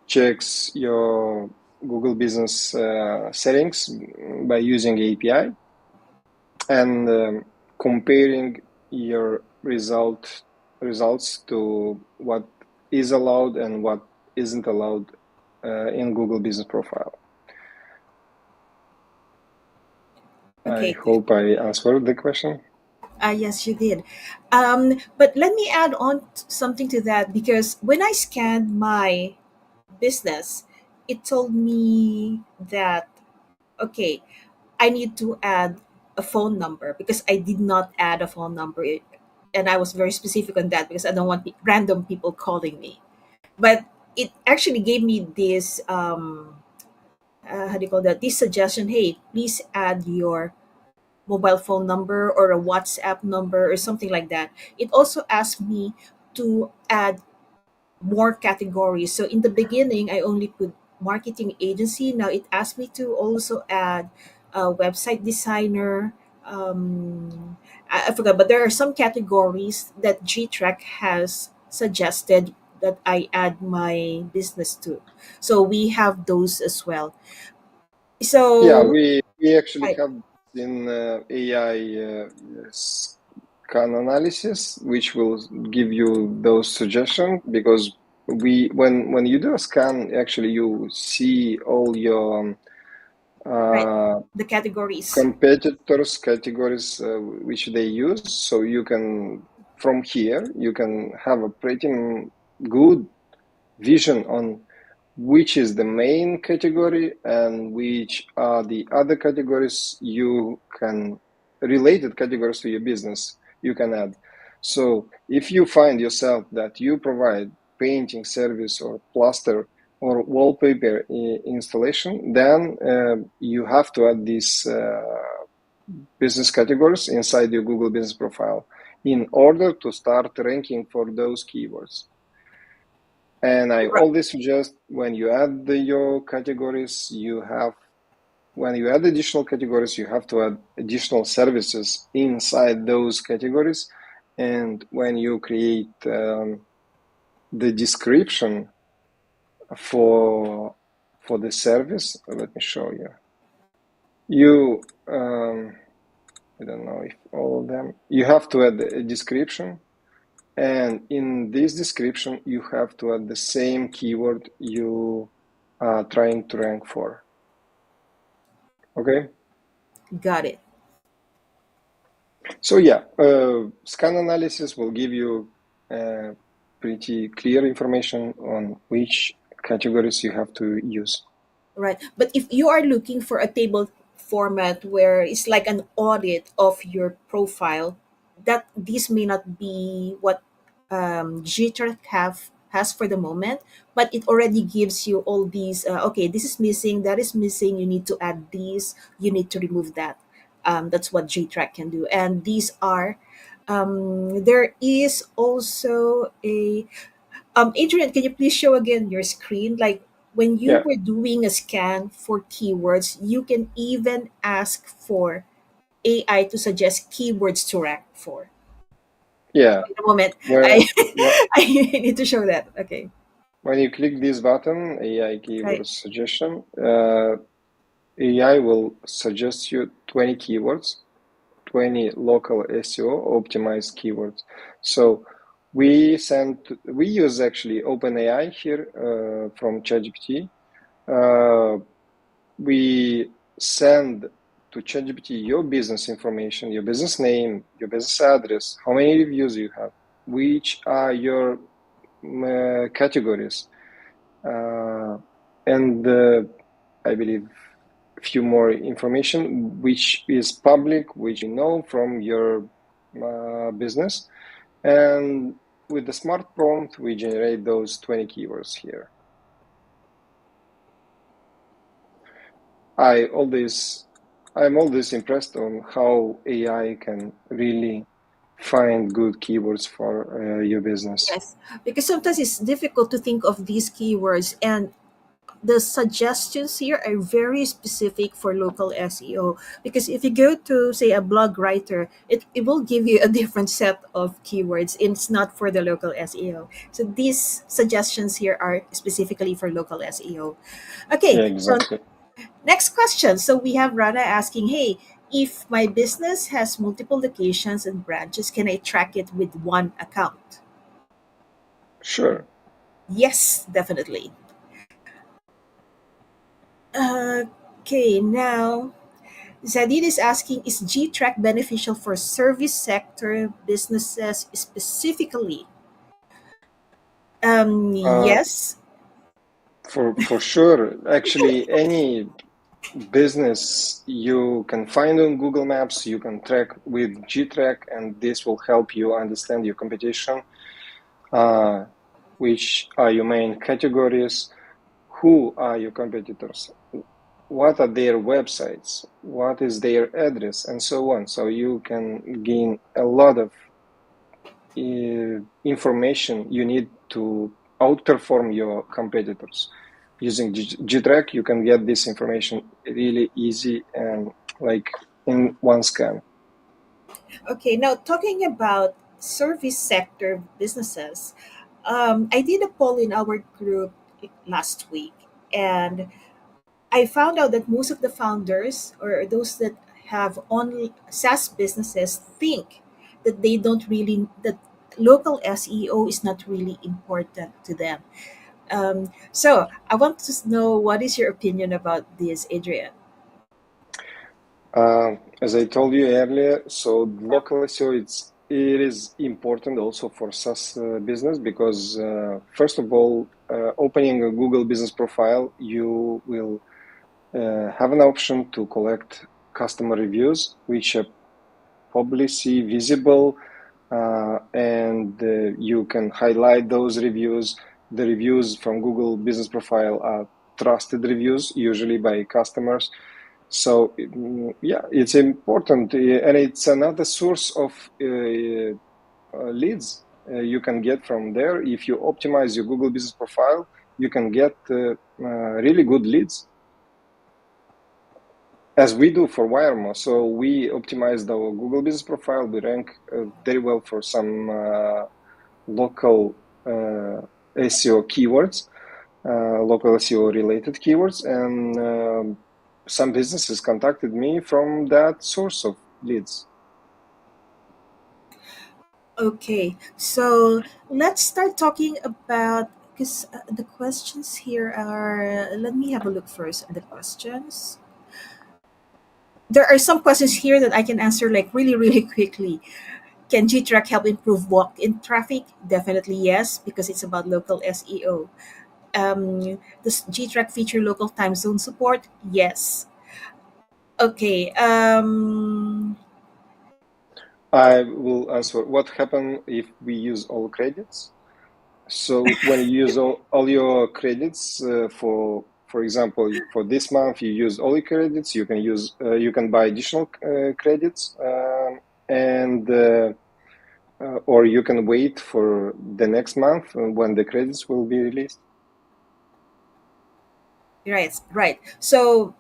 checks your Google business settings by using API, and comparing your results to what is allowed and what isn't allowed in Google business profile. I Okay. hope I answered the question. Yes, you did. But let me add on something to that, because when I scanned my business, it told me that, okay, I need to add a phone number because I did not add a phone number. And I was very specific on that because I don't want random people calling me. But it actually gave me this, how do you call that? This suggestion, hey, please add your mobile phone number or a WhatsApp number or something like that. It also asked me to add more categories. So in the beginning, I only put marketing agency. Now it asked me to also add a website designer. I forgot, but there are some categories that GTrack has suggested that I add my business to. So we have those as well. Yeah, So, we actually right, have in AI scan analysis, which will give you those suggestions, because we when you do a scan, actually you see all your right, uh, the categories. competitors categories which they use, so you can from here you can have a pretty good vision on which is the main category and which are the other categories you can related categories to your business you can add. So if you find yourself that you provide painting service or plaster or wallpaper installation, then you have to add these business categories inside your Google business profile in order to start ranking for those keywords. And I Right. always suggest when you add your categories, when you add additional categories, you have to add additional services inside those categories. And when you create the description for the service, let me show you. You I don't know if all of them. You have to add a description, and in this description, you have to add the same keyword you are trying to rank for. Okay. Got it. So yeah, scan analysis will give you pretty clear information on which categories you have to use. Right. But if you are looking for a table format where it's like an audit of your profile, that this may not be what GTrack has for the moment, but it already gives you all these. Okay, this is missing, that is missing. You need to add these. You need to remove that. That's what GTrack can do, and these are. There is also a Adrian, can you please show again your screen? Like when you Yeah, were doing a scan for keywords, you can even ask for AI to suggest keywords to rank for. yeah. In a moment, Where I I need to show that. Okay, when you click this button, AI right. keyword suggestion, AI will suggest you 20 keywords, 20 local SEO optimized keywords. So we use actually OpenAI here from ChatGPT. Uh, we send to ChatGPT your business information, your business name, your business address, how many reviews you have, which are your categories, uh, and I believe a few more information which is public, which you know from your business. And with the smart prompt, we generate those 20 keywords here. I always, I'm always impressed on how AI can really find good keywords for your business. Yes, because sometimes it's difficult to think of these keywords, and the suggestions here are very specific for local SEO, because if you go to say a blog writer, it will give you a different set of keywords. It's not for the local SEO. So these suggestions here are specifically for local SEO. Yeah, Okay, so exactly. next question. So we have Rana asking, hey, if my business has multiple locations and branches, can I track it with one account? Sure. Yes, definitely. Okay, now Zadid is asking, is GTrack beneficial for service sector businesses specifically? Uh, Yes. for sure. Actually, any business you can find on Google Maps, you can track with GTrack, and this will help you understand your competition, uh, which are your main categories, who are your competitors, what are their websites, what is their address, and so on. So you can gain a lot of information you need to outperform your competitors. Using GTrack, you can get this information really easy and like in one scan. Okay, now talking about service sector businesses, I did a poll in our group last week, and I found out that most of the founders or those that have only SaaS businesses think that they don't really that local SEO is not really important to them. So I want to know, what is your opinion about this, Adrian? As I told you earlier, so local SEO it is important also for SaaS business because first of all, opening a Google business profile, you will have an option to collect customer reviews, which are publicly visible, and you can highlight those reviews. The reviews from Google Business Profile are trusted reviews, usually by customers. So yeah, it's important, and it's another source of leads you can get from there. If you optimize your Google Business Profile, you can get really good leads, as we do for Wiremo. So we optimized our Google Business Profile. We rank very well for some local SEO keywords, local SEO related keywords, and some businesses contacted me from that source of leads. Okay, so let's start talking about, because the questions here are. Let me have a look first at the questions. There are some questions here that I can answer like really, really quickly. Can GTrack help improve walk-in traffic? Definitely yes, because it's about local SEO. Does GTrack feature local time zone support? Yes. Okay. I will answer what happen if we use all credits. So when you use all your credits for example, for this month you use all your credits, you can buy additional credits, and or you can wait for the next month when the credits will be released. Right. Right. So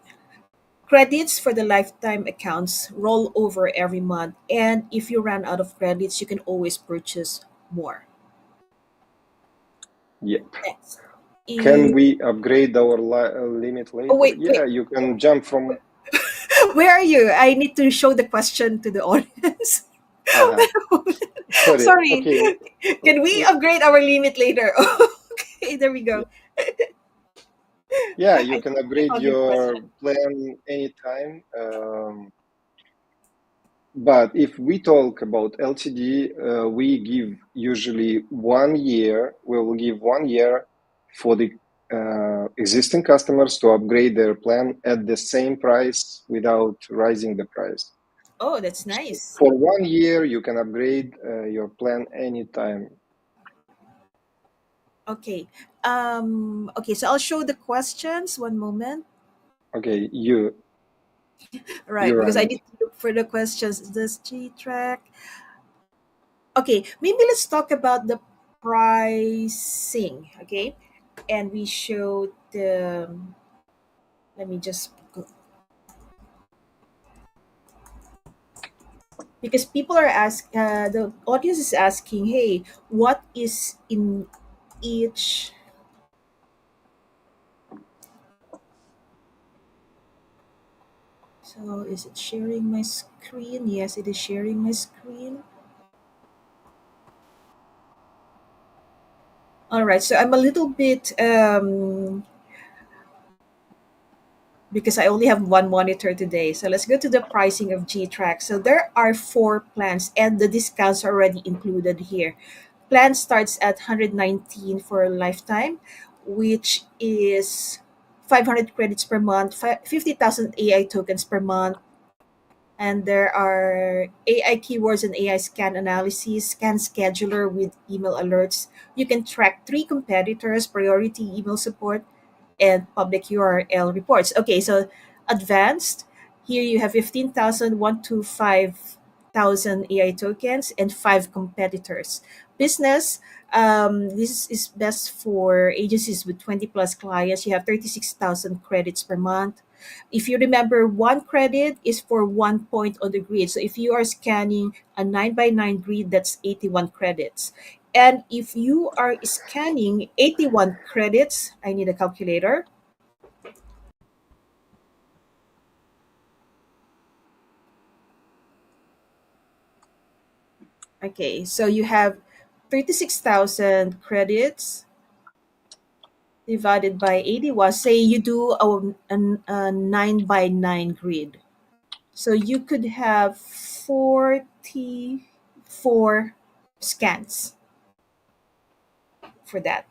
credits for the lifetime accounts roll over every month, and if you run out of credits, you can always purchase more. Yep. Next. Can is we upgrade our limit Oh, later? wait, Yeah, wait. you can jump from. Where are you? I need to show the question to the audience. Uh-huh. Sorry. Sorry. Okay. Can we upgrade our limit later? Okay, there we go. Yeah, you I, can I upgrade found your your question. plan anytime. But if we talk about LTD, we give usually 1 year. We will give 1 year for the existing customers to upgrade their plan at the same price without raising the price. Oh, that's So nice. for 1 year, you can upgrade your plan anytime. Okay. Okay, so I'll show the questions. One moment. Okay, you Right, because run I it. need to look for the questions. This GTrack. Okay, maybe let's talk about the pricing. Okay, and we showed the. Let me just go, because people are the audience is asking, hey, what is in each. So is it sharing my screen? Yes, it is sharing my screen. All right, so I'm a little bit because I only have one monitor today. So let's go to the pricing of GTrack. So there are four plans, and the discounts are already included here. Plan starts at 119 for a lifetime, which is 500 credits per month, 50,000 AI tokens per month. And there are AI keywords and AI scan analysis, scan scheduler with email alerts. You can track three competitors, priority email support, and public URL reports. Okay, so advanced, here you have 15,000, 1 to 5,000 AI tokens and five competitors. Business, this is best for agencies with 20 plus clients. You have 36,000 credits per month. If you remember, one credit is for 1 point on the grid. So if you are scanning a 9 by 9 grid, that's 81 credits. And if you are scanning 81 credits, I need a calculator. Okay, so you have 36,000 credits divided by 81. Say you do a 9 by 9 grid. So you could have 44 scans for that.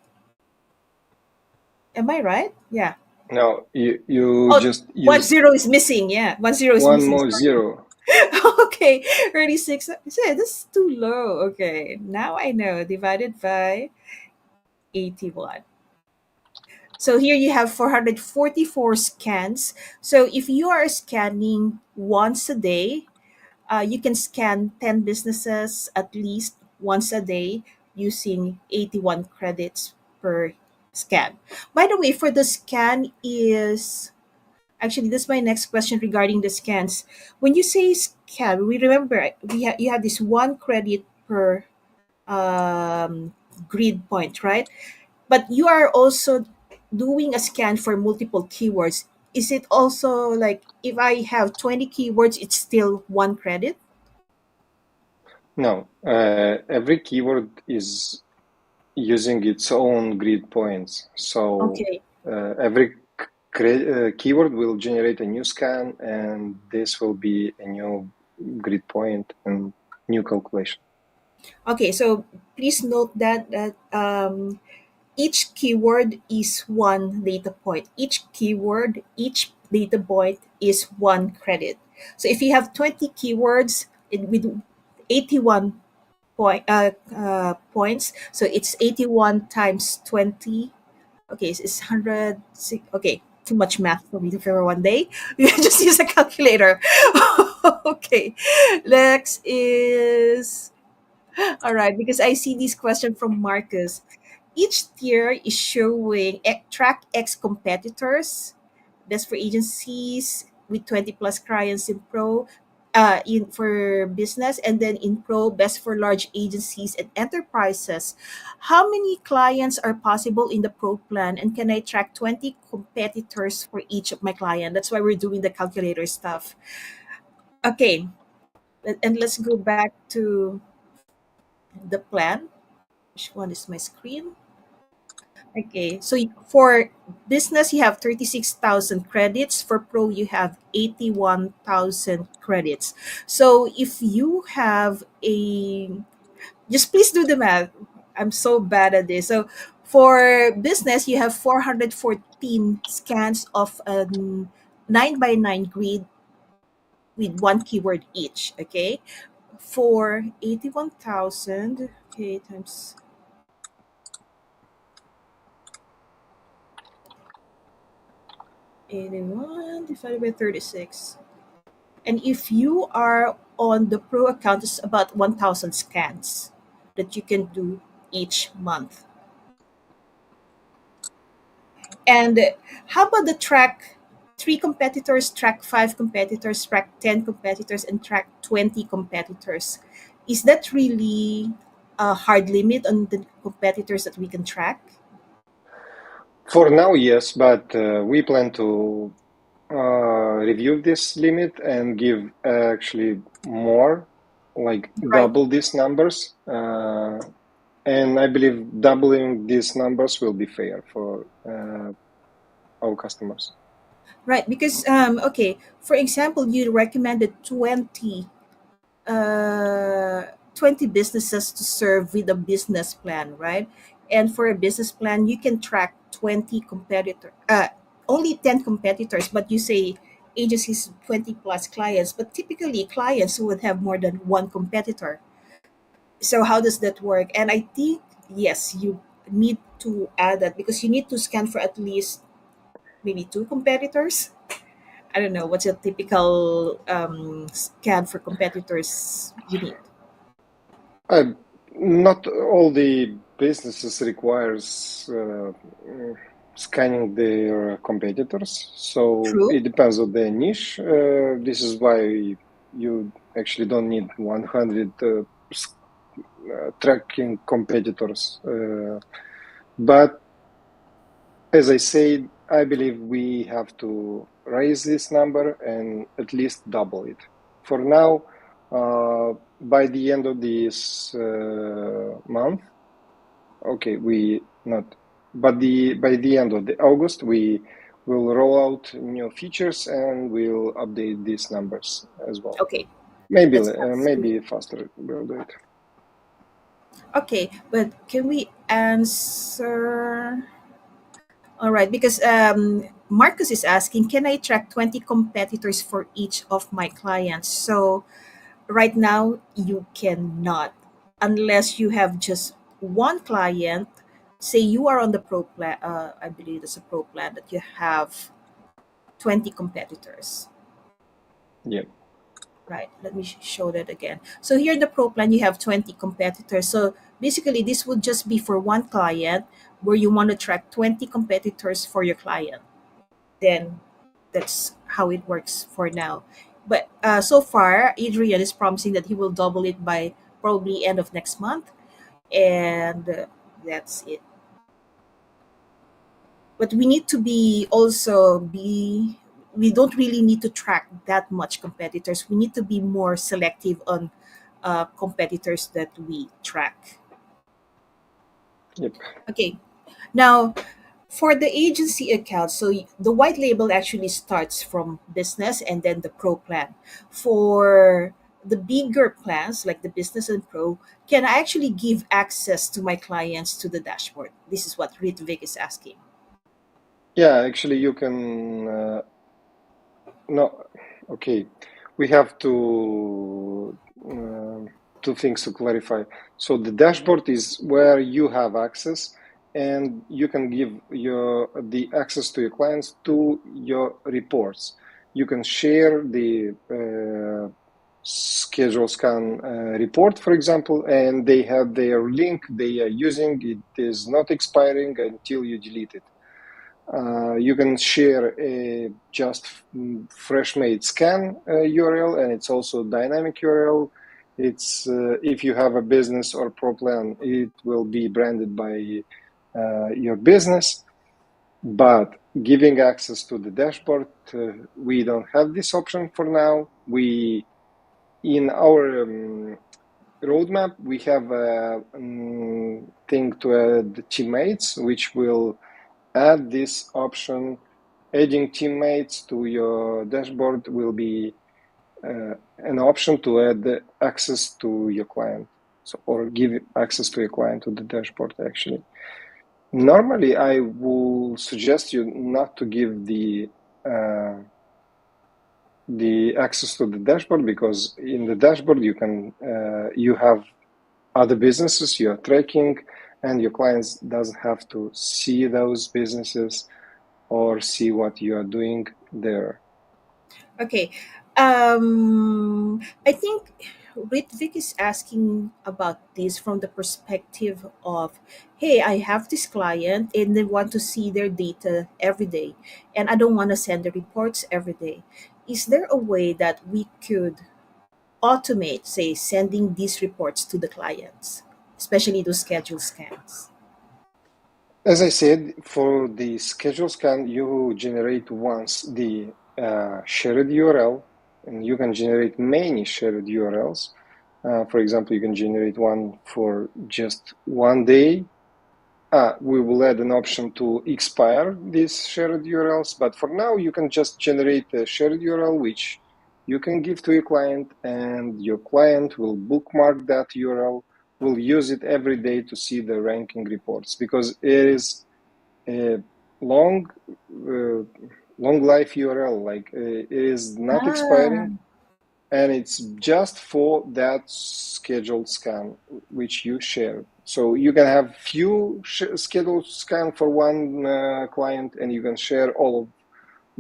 Am I right? Yeah. Now you Oh, just one use zero is missing. Yeah, 1 0 is one missing. more Sorry. zero. Okay, 36. Shit, this is too low. Okay, now I know. Divided by 81. So here you have 444 scans. So if you are scanning once a day, you can scan 10 businesses at least once a day using 81 credits per scan. By the way, for the scan is actually this is my next question regarding the scans. When you say scan, we remember you have this one credit per um, grid point, right? But you are also doing a scan for multiple keywords. Is it also like if I have 20 keywords, it's still one credit? No, every keyword is using its own grid points. So Okay. every keyword will generate a new scan, and this will be a new grid point and new calculation. Okay, so please note that each keyword is one data point. Each keyword, each data point is one credit. So if you have 20 keywords with 81 points, so it's 81 times 20. Okay, it's 100. Okay, too much math for me for one day. You just use a calculator. Okay, next is all right, because I see this question from Marcus. Each tier is showing track X competitors, best for agencies with 20 plus clients in pro, in for business, and then in pro, best for large agencies and enterprises. How many clients are possible in the pro plan, and can I track 20 competitors for each of my client? That's why we're doing the calculator stuff. Okay, and let's go back to the plan. Which one is my screen? Okay, so for business, you have 36,000 credits. For pro, you have 81,000 credits. So if you have just please do the math. I'm so bad at this. So for business, you have 414 scans of a 9 by 9 grid with one keyword each. Okay, for 81,000, okay, times 81 divided by 36. And if you are on the pro account, it's about 1,000 scans that you can do each month. And how about the track three competitors, track five competitors, track 10 competitors, and track 20 competitors? Is that really a hard limit on the competitors that we can track? For now, yes, but we plan to review this limit and give actually more, like Right. double these numbers. And I believe doubling these numbers will be fair for our customers. Right. Because, okay, for example, you recommended 20 businesses to serve with a business plan, right? And for a business plan, you can track 20 competitor, only 10 competitors, but you say agencies 20 plus clients, but typically clients would have more than one competitor. So how does that work? And I think yes, you need to add that because you need to scan for at least maybe two competitors. I don't know what's a typical scan for competitors you need. Uh, Not all the businesses requires scanning their competitors, so True. it depends on their niche. This is why you actually don't need 100 tracking competitors. But as I said, I believe we have to raise this number and at least double it. For now, by the end of this month, okay, we not, but the by the end of the August, we will roll out new features and we'll update these numbers as well. Okay, Maybe that sounds good. maybe faster we'll do it. Okay, but can we answer? All right, because Marcus is asking, can I track 20 competitors for each of my clients? So right now, you cannot, unless you have just one client. Say you are on the pro plan, I believe it's a pro plan that you have 20 competitors. Yeah. Right, let me show that again. So here in the pro plan, you have 20 competitors. So basically, this would just be for one client where you want to track 20 competitors for your client. Then that's how it works for now. But so far, Adrian is promising that he will double it by probably end of next month. And that's it. But we need to be also be we don't really need to track that much competitors. We need to be more selective on competitors that we track. Yep. Okay, now for the agency account, so the white label actually starts from business and then the pro plan. For the bigger plans like the business and pro, can I actually give access to my clients to the dashboard? This is what Ritvik is asking. Yeah, actually, you can No, okay. We have two things to clarify. So the dashboard is where you have access, and you can give the access to your clients to your reports. You can share the schedule scan report, for example, and they have their link they are using. It is not expiring until you delete it. You can share a just fresh made scan URL, and it's also dynamic URL. It's if you have a business or pro plan, it will be branded by your business. But giving access to the dashboard, we don't have this option for now. We in our roadmap, we have a thing to add teammates, which will add this option. Adding teammates to your dashboard will be an option to add access to your client, or give access to your client to the dashboard. Actually, normally I will suggest you not to give the access to the dashboard, because in the dashboard you have other businesses you are tracking, and your clients doesn't have to see those businesses or see what you are doing there. Okay. I think Ritvik is asking about this from the perspective of, hey, I have this client and they want to see their data every day, and I don't want to send the reports every day. Is there a way that we could automate, say, sending these reports to the clients, especially those schedule scans? As I said, for the schedule scan, you generate once the shared URL, and you can generate many shared URLs. For example, you can generate one for just one day. We will add an option to expire these shared URLs, but for now, you can just generate a shared URL, which you can give to your client, and your client will bookmark that URL, will use it every day to see the ranking reports, because it is a long, long life URL, like it is not Ah, expiring, and it's just for that scheduled scan which you share. So you can have few scheduled scan for one client, and you can share all of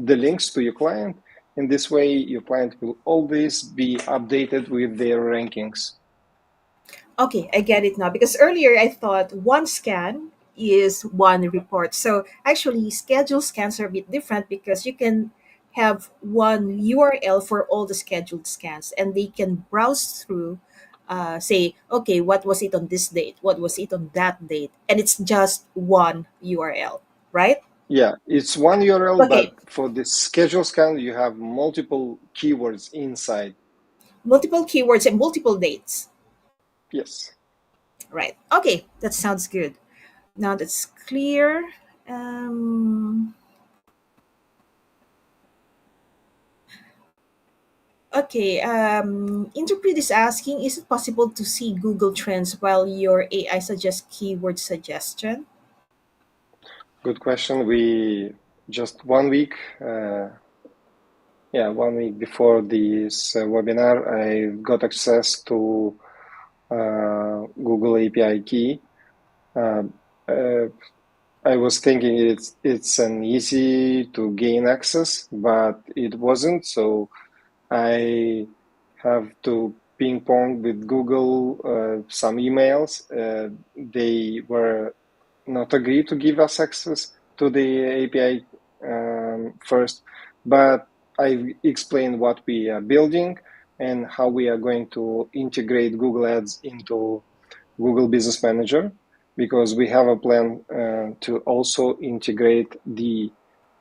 the links to your client. In this way, your client will always be updated with their rankings. okay, I get it now. Because earlier I thought one scan is one report. So actually, scheduled scans are a bit different because you can have one URL for all the scheduled scans, and they can browse through, say, okay, what was it on this date? What was it on that date? And it's just one URL, right? Yeah, it's one URL, Okay, but for the schedule scan, you have multiple keywords inside. multiple keywords and multiple dates, Yes. right? Okay, that sounds good. Now that's clear. Um, Okay, Interpret is asking, is it possible to see Google Trends while your AI suggests keyword suggestion? Good question. We just 1 week, yeah, 1 week before this webinar, I got access to Google API key. Uh, uh, I was thinking it's an easy to gain access, but it wasn't. So I have to ping pong with Google some emails. They were not agree to give us access to the API first, but I explained what we are building and how we are going to integrate Google Ads into Google Business Manager, because we have a plan to also integrate the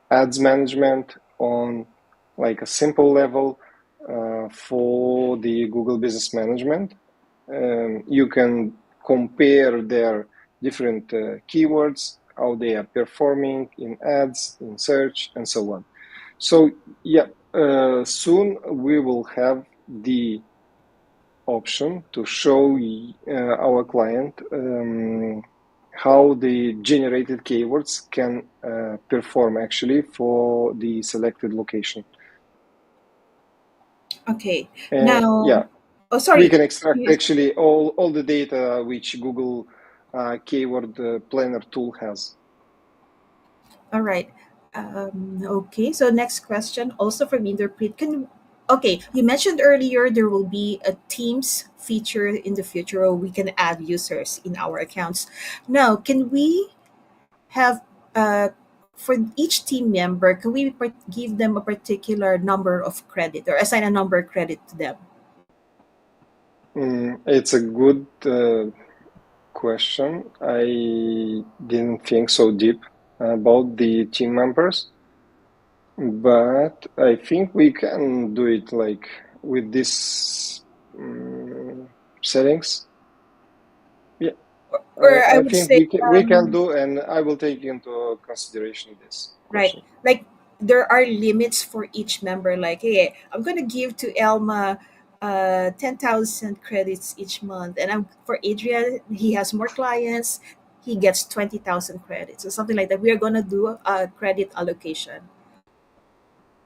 ads management on like a simple level for the Google Business Management. You can compare their different keywords, how they are performing in ads, in search, and so on. So yeah, soon we will have the option to show our client how the generated keywords can perform actually for the selected location. Okay. Yeah, Now, oh, we sorry. can extract actually all the data which Google keyword planner tool has. All right. Okay. So next question, also from Interpret. Okay, you mentioned earlier there will be a Teams feature in the future, or we can add users in our accounts. Now, can we have for each team member? Can we give them a particular number of credit or assign a number of credit to them? It's a good question. I didn't think so deep about the team members, but I think we can do it like with this settings. Yeah, Or I I would think say, we can do, and I will take into consideration this right, question. like there are limits for each member. Like, hey, I'm gonna give to Elma 10,000 credits each month, and I'm for Adrian. He has more clients. He gets 20,000 credits or something like that. We are gonna do a credit allocation.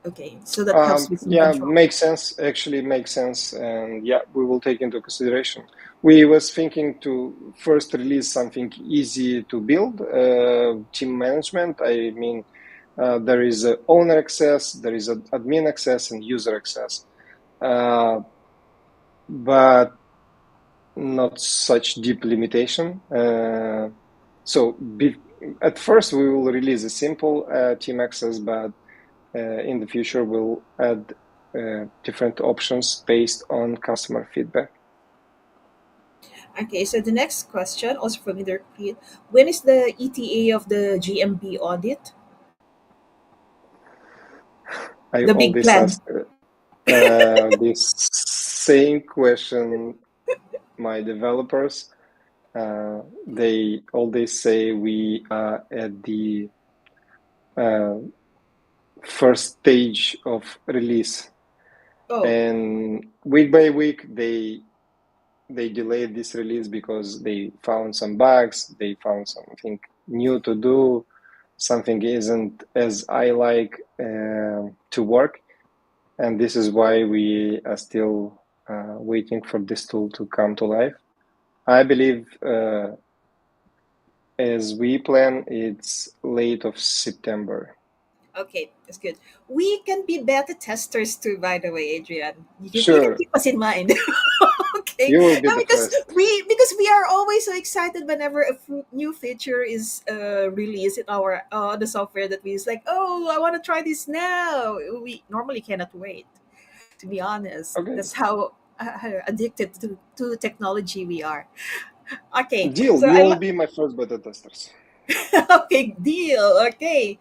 Okay, so that helps with some Yeah, control. makes sense. Actually, makes sense, and yeah, we will take into consideration. We was thinking to first release something easy to build, team management. I mean, there is a owner access, there is a admin access, and user access, uh, but not such deep limitation. So at first, we will release a simple team access, but in the future, we'll add different options based on customer feedback. Okay, so the next question, also from Interpret, when is the ETA of the GMB audit? I The big always plan. ask this same question. My developers, they always say we are at the uh, first stage of release, Oh, and week by week they delayed this release because they found some bugs, they found something new to do, something isn't as I like to work, and this is why we are still waiting for this tool to come to life. I believe as we plan, it's late of September. okay, that's good. We can be beta testers too, by the way, Adrian. You can Sure, keep us in mind. Okay, you will be now the first. because we are always so excited whenever a new feature is released in our the software that we use. Like, oh, I want to try this now. We normally cannot wait. To be honest, Okay, that's how addicted to technology we are. Okay, deal. so You will be my first beta testers. okay, deal. Okay,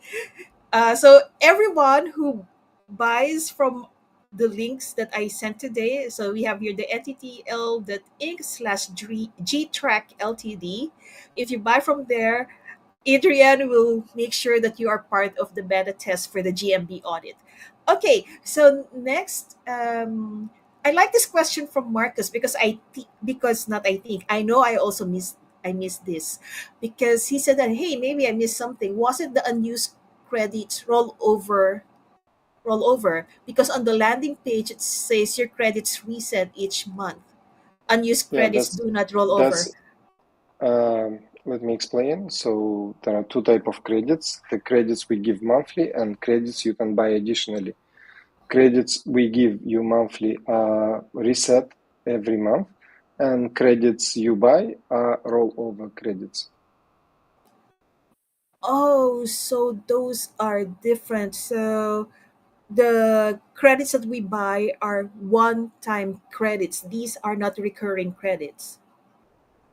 so everyone who buys from the links that I sent today, so we have here the ntl.inc/GTrack Ltd. If you buy from there, Adrian will make sure that you are part of the beta test for the GMB audit. Okay, so next, I like this question from Marcus because because not I think I know I missed this because he said that, hey, maybe I missed something. Was it the unused credits rollover? Because on the landing page it says your credits reset each month. Unused Yeah, credits do not roll over. that's let me explain. So there are two type of credits: the credits we give monthly and credits you can buy additionally. Credits we give you monthly are reset every month, and credits you buy are rollover credits. Oh, so those are different. So the credits that we buy are one-time credits. These are not recurring credits,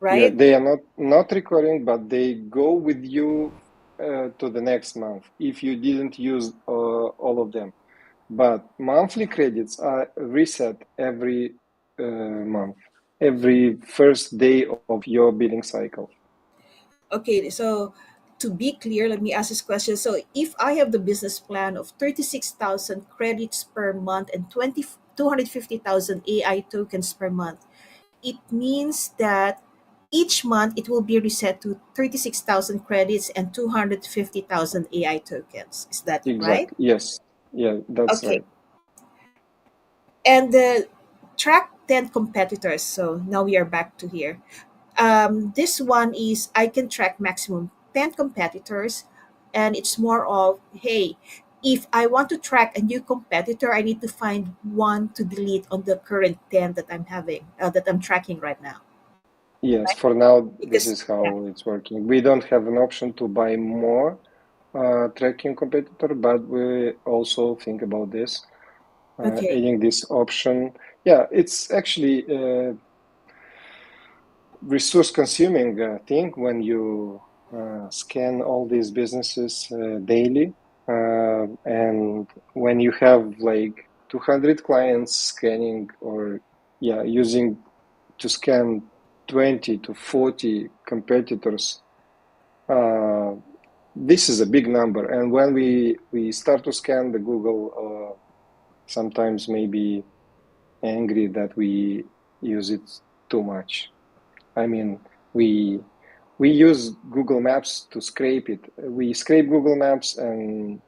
Yeah, right? they are not recurring, but they go with you to the next month if you didn't use all of them. But monthly credits are reset every month, every first day of your billing cycle. Okay, so to be clear, let me ask this question. So if I have the business plan of 36,000 credits per month and 250,000 AI tokens per month, it means that each month it will be reset to 36,000 credits and 250,000 AI tokens. Is that right? Exactly. Yes. Yeah, that's Okay. right. And track 10 competitors. So now we are back to here. This one is I can track maximum 10 competitors, and it's more of, hey, if I want to track a new competitor, I need to find one to delete on the current 10 that I'm having, that I'm tracking right now. Yes, Right? for now, this Because, is yeah, how it's working. We don't have an option to buy more tracking competitor, but we also think about this, okay, adding this option. Yeah, it's actually resource consuming thing when you scan all these businesses daily, and when you have like 200 clients scanning, or yeah, using to scan 20 to 40 competitors, uh, this is a big number. And when we start to scan, the Google sometimes maybe angry that we use it too much. I mean, we we use Google Maps to scrape it. We scrape Google Maps, and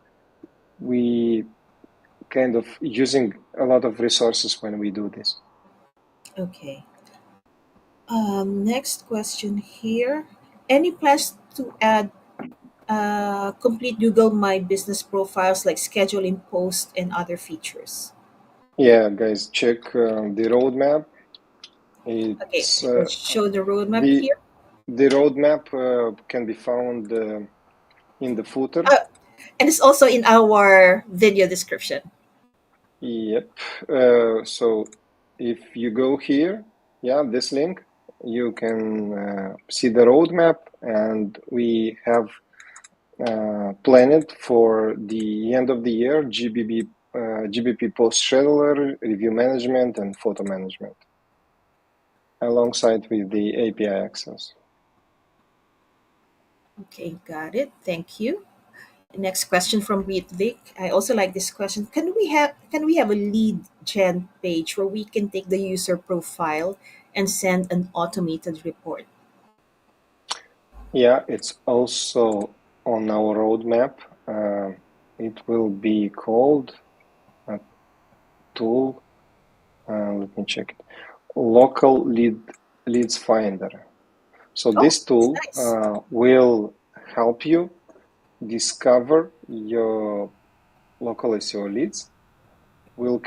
we kind of using a lot of resources when we do this. okay. Next question here. Any plans to add complete Google My Business profiles like scheduling posts and other features? Yeah, guys, check the roadmap. Okay, It's let's show the roadmap the here. the roadmap can be found in the footer. Uh, and it's also in our video description. Yep. So if you go here, yeah, this link, you can see the roadmap, and we have planned for the end of the year GBP post scheduler, review management, and photo management, alongside with the API access. Okay, got it. Thank you. Next question from Ritvik. I also like this question. Can we have a lead gen page where we can take the user profile and send an automated report? Yeah, it's also on our roadmap. It will be called a tool. Let me check it. Local leads finder. So Oh, this that's tool nice. will help you discover your local SEO leads. We'll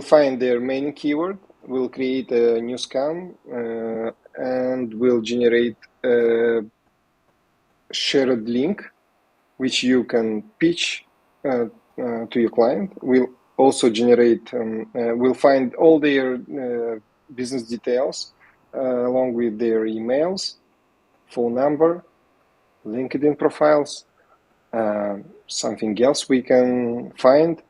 find their main keyword. We'll create a new scan, and we'll generate a shared link which you can pitch to your client. We'll find all their business details along with their emails, phone number, LinkedIn profiles, something else we can find,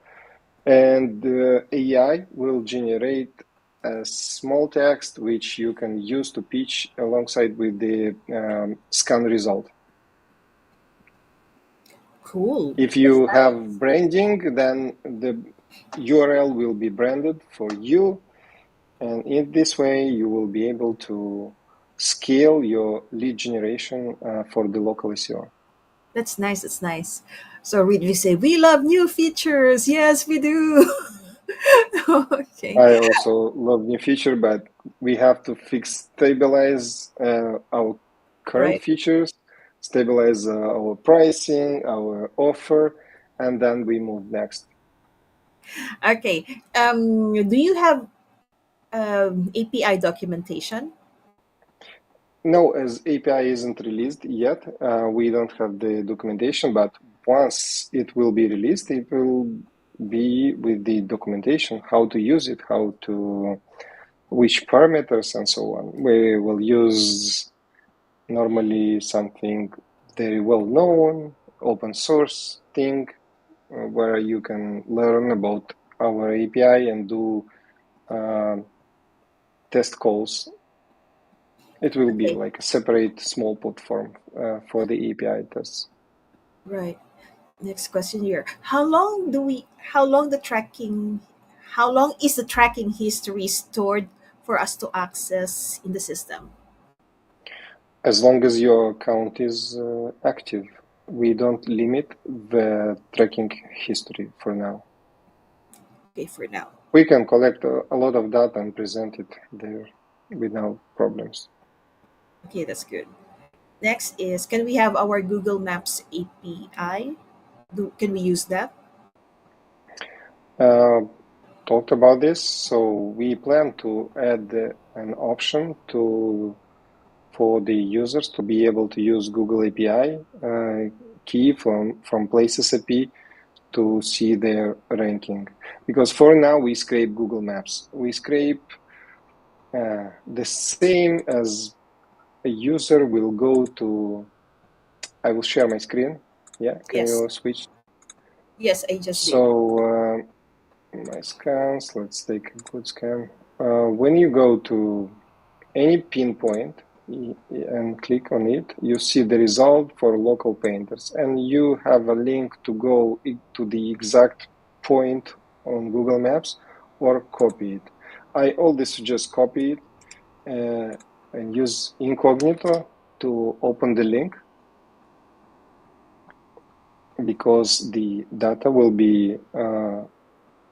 and the AI will generate a small text which you can use to pitch alongside with the scan result. Cool. If That's you nice. have branding, then the URL will be branded for you, and in this way you will be able to scale your lead generation for the local SEO. That's nice. That's nice. So we say we love new features. Yes, we do. Okay. I also love new feature, but we have to stabilize our current Right. features, stabilize our pricing, our offer, and then we move next. Okay. Do you have API documentation? No, as API isn't released yet, we don't have the documentation, but once it will be released, it will be with the documentation, how to use it, which parameters, and so on. We will use normally something very well known, open source thing, where you can learn about our API and do uh, test calls. It will be Okay. like a separate small platform for the API tests. Right. Next question here. How long is the tracking history stored for us to access in the system? As long as your account is active, we don't limit the tracking history for now. okay for now. We can collect a lot of data and present it there without problems. Okay, that's good. Next is, can we have our Google Maps API? Can we use that? Talked about this, so we plan to add an option for the users to be able to use Google API key from Places API to see their ranking. Because for now we scrape Google Maps. We scrape the same as a user will go to. I will share my screen. Yeah, can Yes. you switch? Yes, I just did. So my scans. Let's take a good scan. When you go to any pinpoint and click on it, you see the result for local painters, and you have a link to go to the exact point on Google Maps or copy it. I always suggest copy it and use incognito to open the link, because the data will be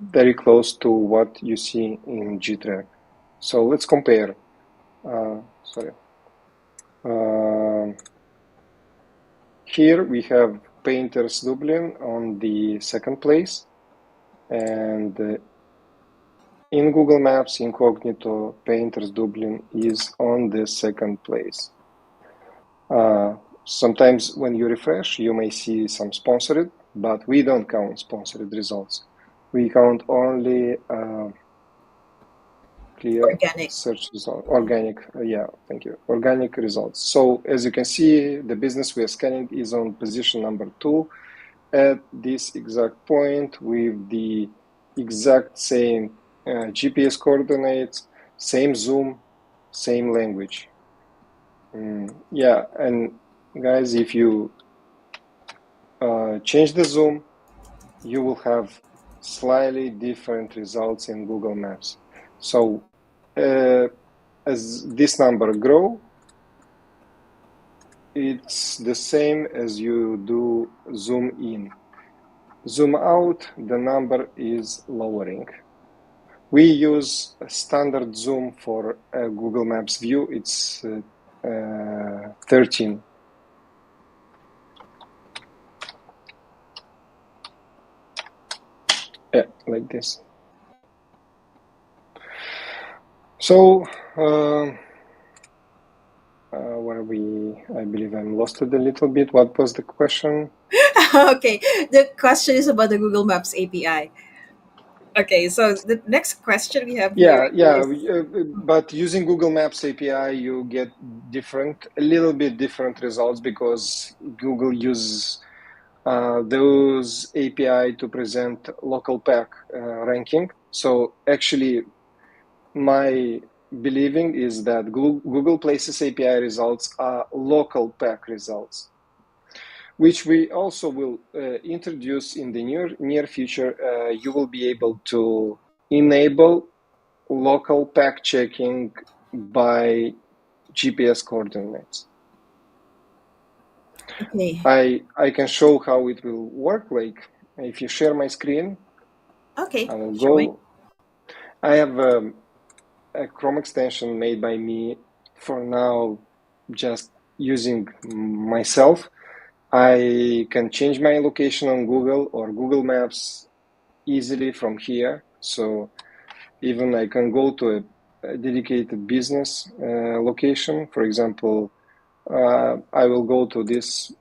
very close to what you see in GTrack. So let's compare. Sorry. Here we have Painters Dublin on the second place, and in Google Maps incognito, Painters Dublin is on the second place. Sometimes when you refresh, you may see some sponsored, but we don't count sponsored results. We count only clear Organic. search result, organic. Yeah, thank you. Organic results. So as you can see, the business we are scanning is on position number 2 at this exact point with the exact same GPS coordinates, same zoom, same language. Yeah, and guys, if you change the zoom, you will have slightly different results in Google Maps. So as this number grow, it's the same as you do zoom in. Zoom out, the number is lowering. We use a standard zoom for Google Maps view. It's 13. Yeah, like this. So where I believe I'm lost it a little bit. What was the question? Okay, the question is about the Google Maps API. Okay, so the next question we have here Yeah. is, But using Google Maps API, you get a little bit different results, because Google uses those API to present local pack ranking. So actually, my believing is that Google Places API results are local pack results, which we also will introduce in the near future. You will be able to enable local pack checking by GPS coordinates. okay, I can show how it will work. Like, if you share my screen, okay, I will showing. go. I have a Chrome extension made by me for now, just using myself. I can change my location on Google or Google Maps easily from here. So even I can go to a dedicated business location. For example, I will go to this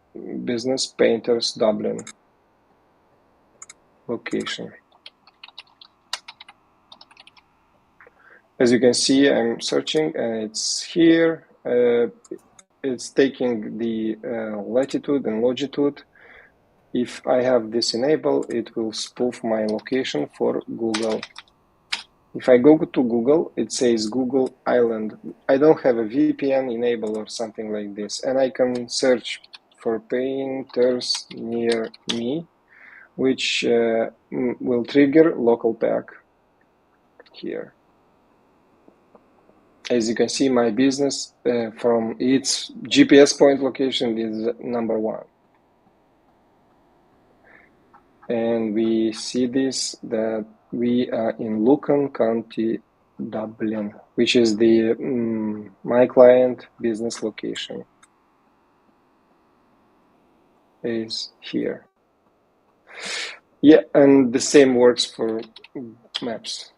business, Painters Dublin location. As you can see, I'm searching and it's here. It's taking the latitude and longitude. If I have this enabled, it will spoof my location for Google. If I go to Google, it says Google Island. I don't have a VPN enabled or something like this, and I can search for painters near me, which will trigger local pack here. As you can see, my business from its GPS point location is number 1. And we see this, that We are in Lucan County, Dublin, which is the my client business location is here. Yeah, and the same works for maps.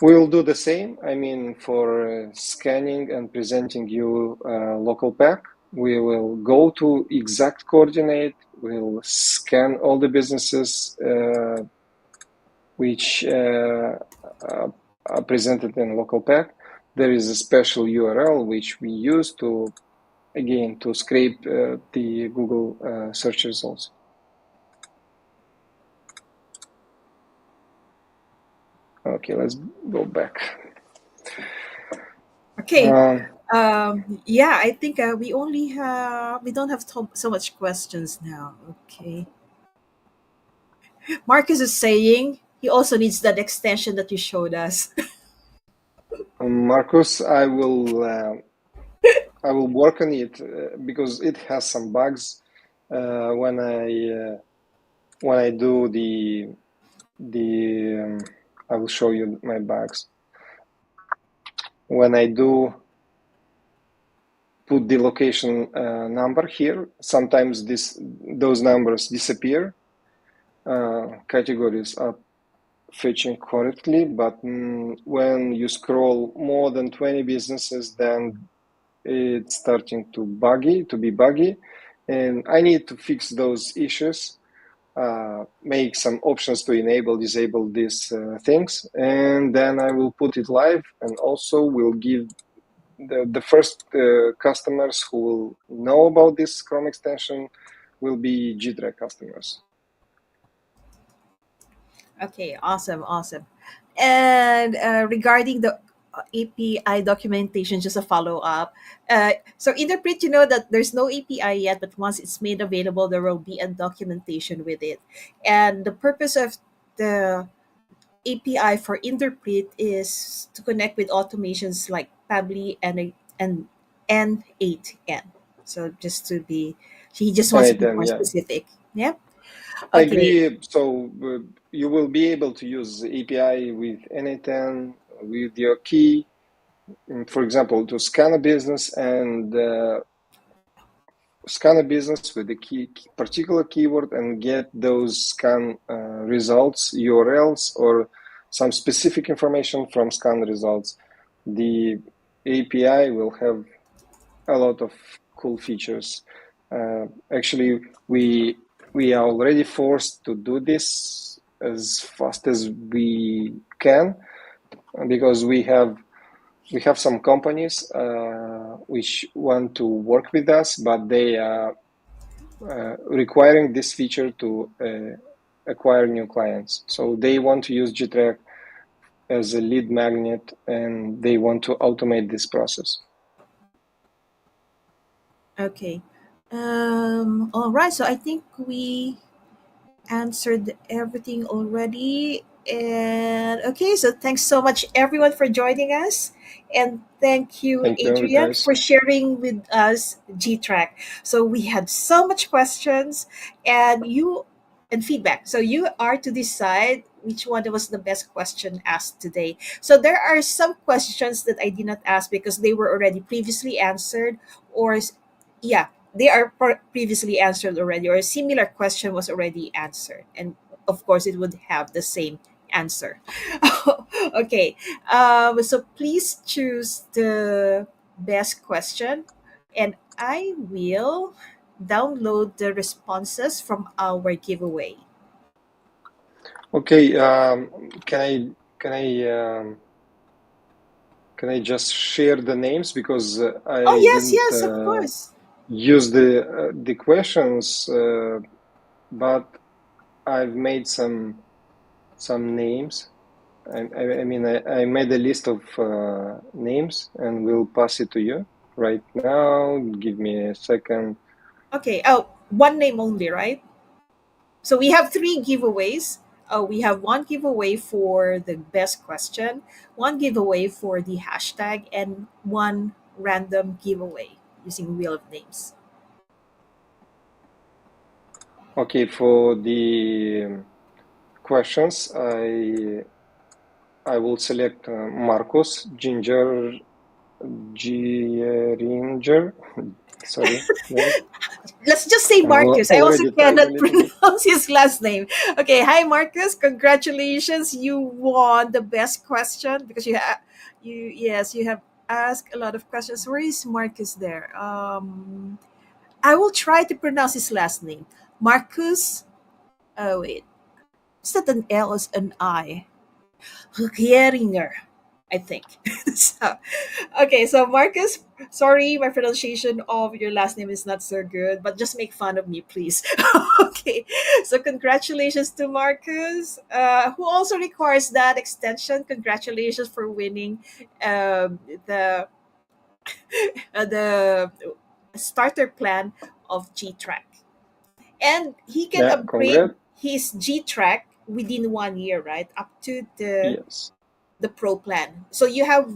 We will do the same. I mean, for scanning and presenting you local pack, we will go to exact coordinate. We'll scan all the businesses which are presented in local pack. There is a special URL which we use to, again, to scrape the Google search results. Okay, let's go back. Okay. Yeah, I think we don't have so much questions now. Okay. Marcus is saying he also needs that extension that you showed us. Marcus, I will work on it because it has some bugs when I do the I will show you my bugs. When I do put the location number here, sometimes those numbers disappear. Categories are fetching correctly, but when you scroll more than 20 businesses, then it's starting to be buggy, and I need to fix those issues, make some options to enable disable these things, and then I will put it live, and also will give the first customers who will know about this Chrome extension will be GTrack customers. Okay, awesome, awesome. And regarding the API documentation, just a follow up. So Interpret, you know that there's no API yet, but once it's made available, there will be a documentation with it. And the purpose of the API for Interpret is to connect with automations like Pabli and N8N. So just to be, he just wants to be N8N, more yeah. specific. Yeah. I Okay. agree. So you will be able to use API with N8N with your key, for example, to scan a business and scan a business with the particular keyword and get those scan results, URLs, or some specific information from scan results. The API will have a lot of cool features. Actually, we are already forced to do this as fast as we can because we have some companies which want to work with us, but they are requiring this feature to acquire new clients. So they want to use GTrack as a lead magnet, and they want to automate this process. Okay. All right. So I think we answered everything already. And okay, so thanks so much, everyone, for joining us. And thank you, Thank you, Adrian, guys. for sharing with us GTrack. So we had so much questions and feedback. So you are to decide which one was the best question asked today. So there are some questions that I did not ask because they were already previously answered, or yeah, they are previously answered already, or a similar question was already answered, and of course it would have the same answer. Okay, so please choose the best question, and I will download the responses from our giveaway. Okay, can I just share the names because Oh I yes, didn't yes, of course. use the questions, but I've made some names. I mean, I made a list of names and will pass it to you right now. Give me a second. Okay, oh, one name only, right? So we have three giveaways. We have one giveaway for the best question, one giveaway for the hashtag, and one random giveaway using Wheel of Names. Okay, questions, I will select Marcos Geringer. Sorry, guys. Let's just say I'm Marcus. I also already tired a cannot little bit. pronounce his last name. Okay, hi Marcus. Congratulations. You won the best question because you have asked a lot of questions. Where is Marcus there? I will try to pronounce his last name. Marcus. Oh wait. Is that an L or an I? Geringer, I think. So, okay, so Marcus, sorry, my pronunciation of your last name is not so good, but just make fun of me, please. Okay, so congratulations to Marcus, who also requires that extension. Congratulations for winning um, the the starter plan of GTrack, and he can Yeah, upgrade congrats. his GTrack within 1 year, right? Up to Yes, the pro plan. So you have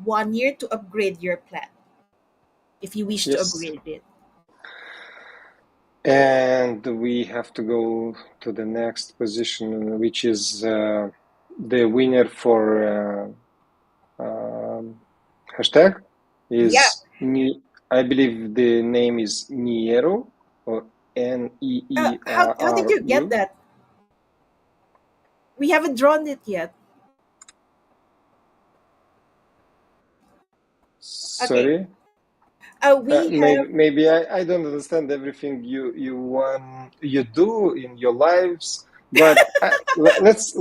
1 year to upgrade your plan if you wish to yes. upgrade it. And we have to go to the next position, which is the winner for hashtag Yeah. is I believe the name is Niero or How did you get Neeru. that? We haven't drawn it yet. Okay. Sorry. We have. Maybe I don't understand everything you do in your lives, but let's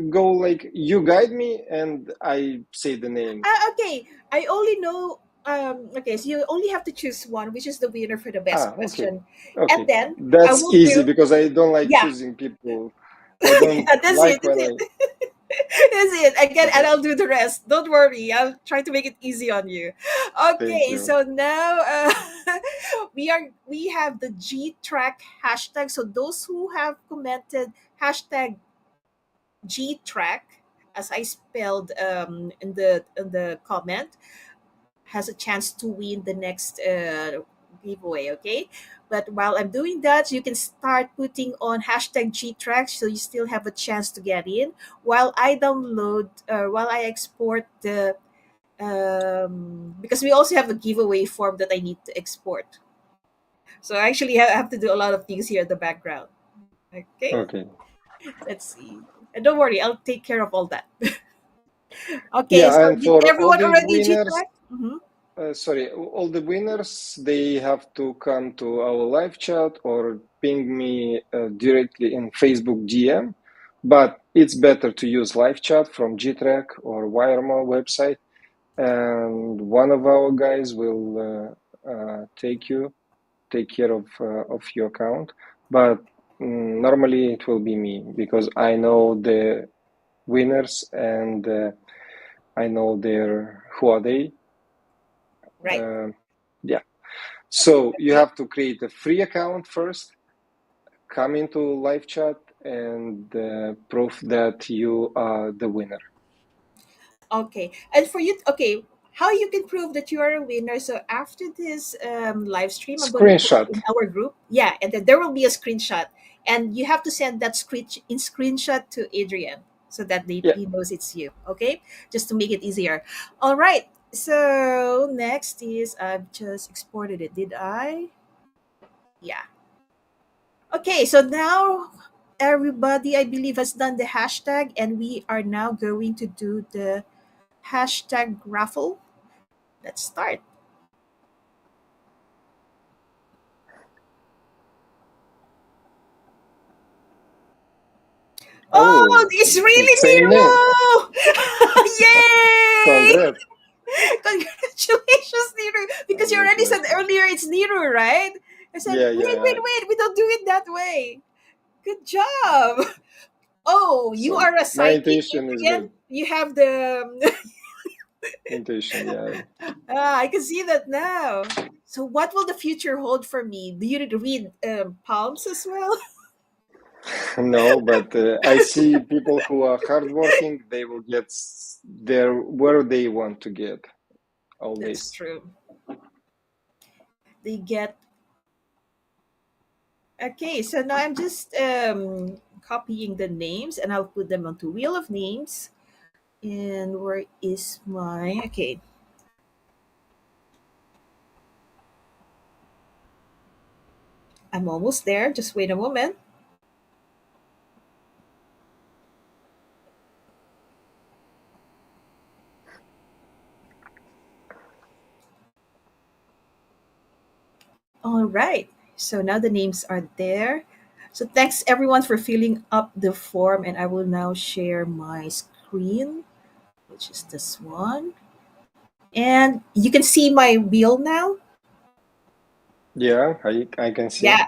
go like you guide me and I say the name. Okay. I only know. Okay, so you only have to choose one, which is the winner for the best Okay, question, and okay, then I that's will easy do. because I don't like Yeah. choosing people. I don't Yeah, that's it. like That's when it. I. That's it. Again, and Okay, I'll do the rest. Don't worry. I'll try to make it easy on you. thank Okay, you. so now we have the G track hashtag. So those who have commented hashtag G track, as I spelled in the comment, has a chance to win the next giveaway. Okay, but while I'm doing that, you can start putting on hashtag GTrack so you still have a chance to get in while I download while I export the because we also have a giveaway form that I need to export. So I actually have to do a lot of things here in the background. Okay, Okay. let's see. And don't worry, I'll take care of all that. Okay, so Yeah, and did for all everyone the already winners, GTrack? Mm-hmm. sorry, all the winners, they have to come to our live chat or ping me directly in Facebook DM. But it's better to use live chat from GTrack or Wirema website, and one of our guys will take care of your account. But normally it will be me because I know the winners and I know their who are they. Right. Uh, yeah. So you Okay. have to create a free account first, come into live chat, and prove that you are the winner. Okay. And for you, okay, how you can prove that you are a winner? So after this live stream, I'm going to put it Screenshot. in our group. Yeah, and then there will be a screenshot, and you have to send that screenshot to Adrian so that Yeah. he knows it's you. Okay, just to make it easier. All right. So next is I've just exported it. Did I? Yeah. Okay. So now everybody, I believe, has done the hashtag, and we are now going to do the hashtag raffle. Let's start. Oh, Oh, it's really same name. Nero! Yay! Congrats. Congratulations, Nero! Because you already said Congratulations. earlier it's Nero, right? I said, Yeah, wait, yeah. wait, wait, we don't do it that way. Good job. Oh, you So are a my psychic, intention is Adrian? good. You have the. Intention, yeah. I can see that now. So, what will the future hold for me? Do you read palms as well? No, but I see people who are hardworking, they will get there where they want to get That's always. true. They get. Okay, so now I'm just copying the names and I'll put them onto Wheel of Names. And where is my okay? I'm almost there. Just wait a moment. All right. So now the names are there. So thanks everyone for filling up the form, and I will now share my screen, which is this one. And you can see my wheel now. Yeah, I can see. Yeah.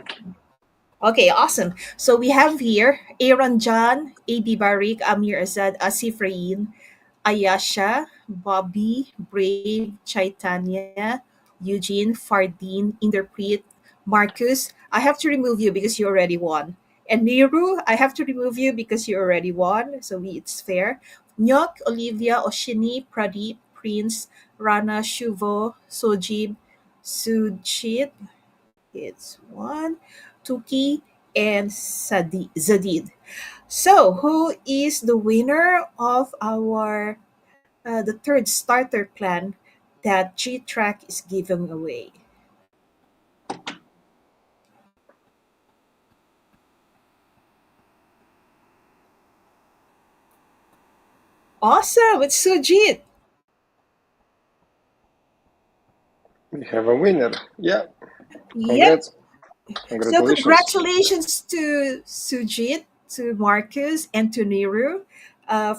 Okay, awesome. So we have here Aaron John, AB Barik, Amir Azad, Asif Rain, Ayasha, Bobby, Brave, Chaitanya, Eugene, Fardeen, Interpret, Marcus. I have to remove you because you already won. And Niru, I have to remove you because you already won. So it's fair. Nyok, Olivia, Oshini, Pradeep, Prince, Rana, Shuvo, Sojib, Sujit, it's one, Tuki, and Zadid. So, who is the winner of our the third starter plan that GTrack is giving away? Awesome! It's Sujit. We have a winner. Yeah, Yep. congrats. So Congratulations. congratulations to Sujit, to Marcus, and to Niru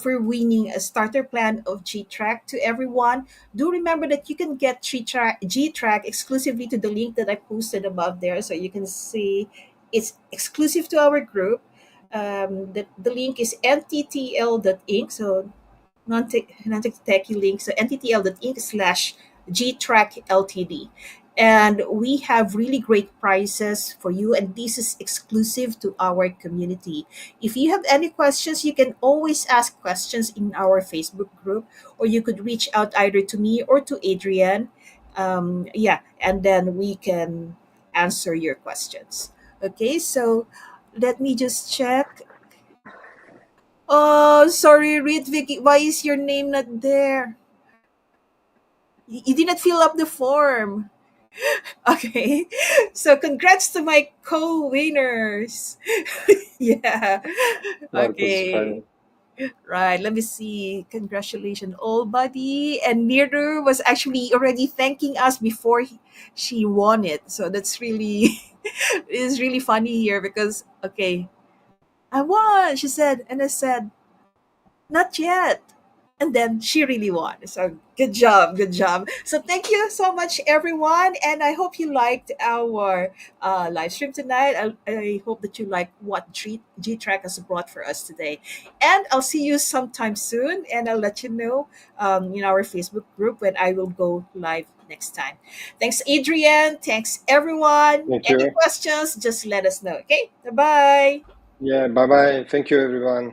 for winning a starter plan of G-Track. To everyone, do remember that you can get G-Track exclusively to the link that I posted above there, so you can see it's exclusive to our group. The link is nttl.inc, so non-tech techie link, so nttl.inc/gtrack ltd, and we have really great prices for you, and this is exclusive to our community. If you have any questions, you can always ask questions in our Facebook group, or you could reach out either to me or to Adrian. Yeah, and then we can answer your questions. Okay, so let me just check. Oh, sorry, Reed Vicky. Why is your name not there? You did not fill up the form. Okay. So congrats to my co-winners. Yeah. Marcus is Okay. funny. Right. Let me see. Congratulations, all buddy. And Niru was actually already thanking us before she won it. So that's really is really funny here because okay, I won. She said, and I said, not yet. And then she really won. So good job, good job. So thank you so much, everyone. And I hope you liked our live stream tonight. I hope that you like what G-Track has brought for us today. And I'll see you sometime soon. And I'll let you know in our Facebook group when I will go live next time. Thanks, Adrian. Thanks, everyone. Thank Any you. questions, just let us know. Okay. Bye bye. Yeah, bye bye. Thank you, everyone.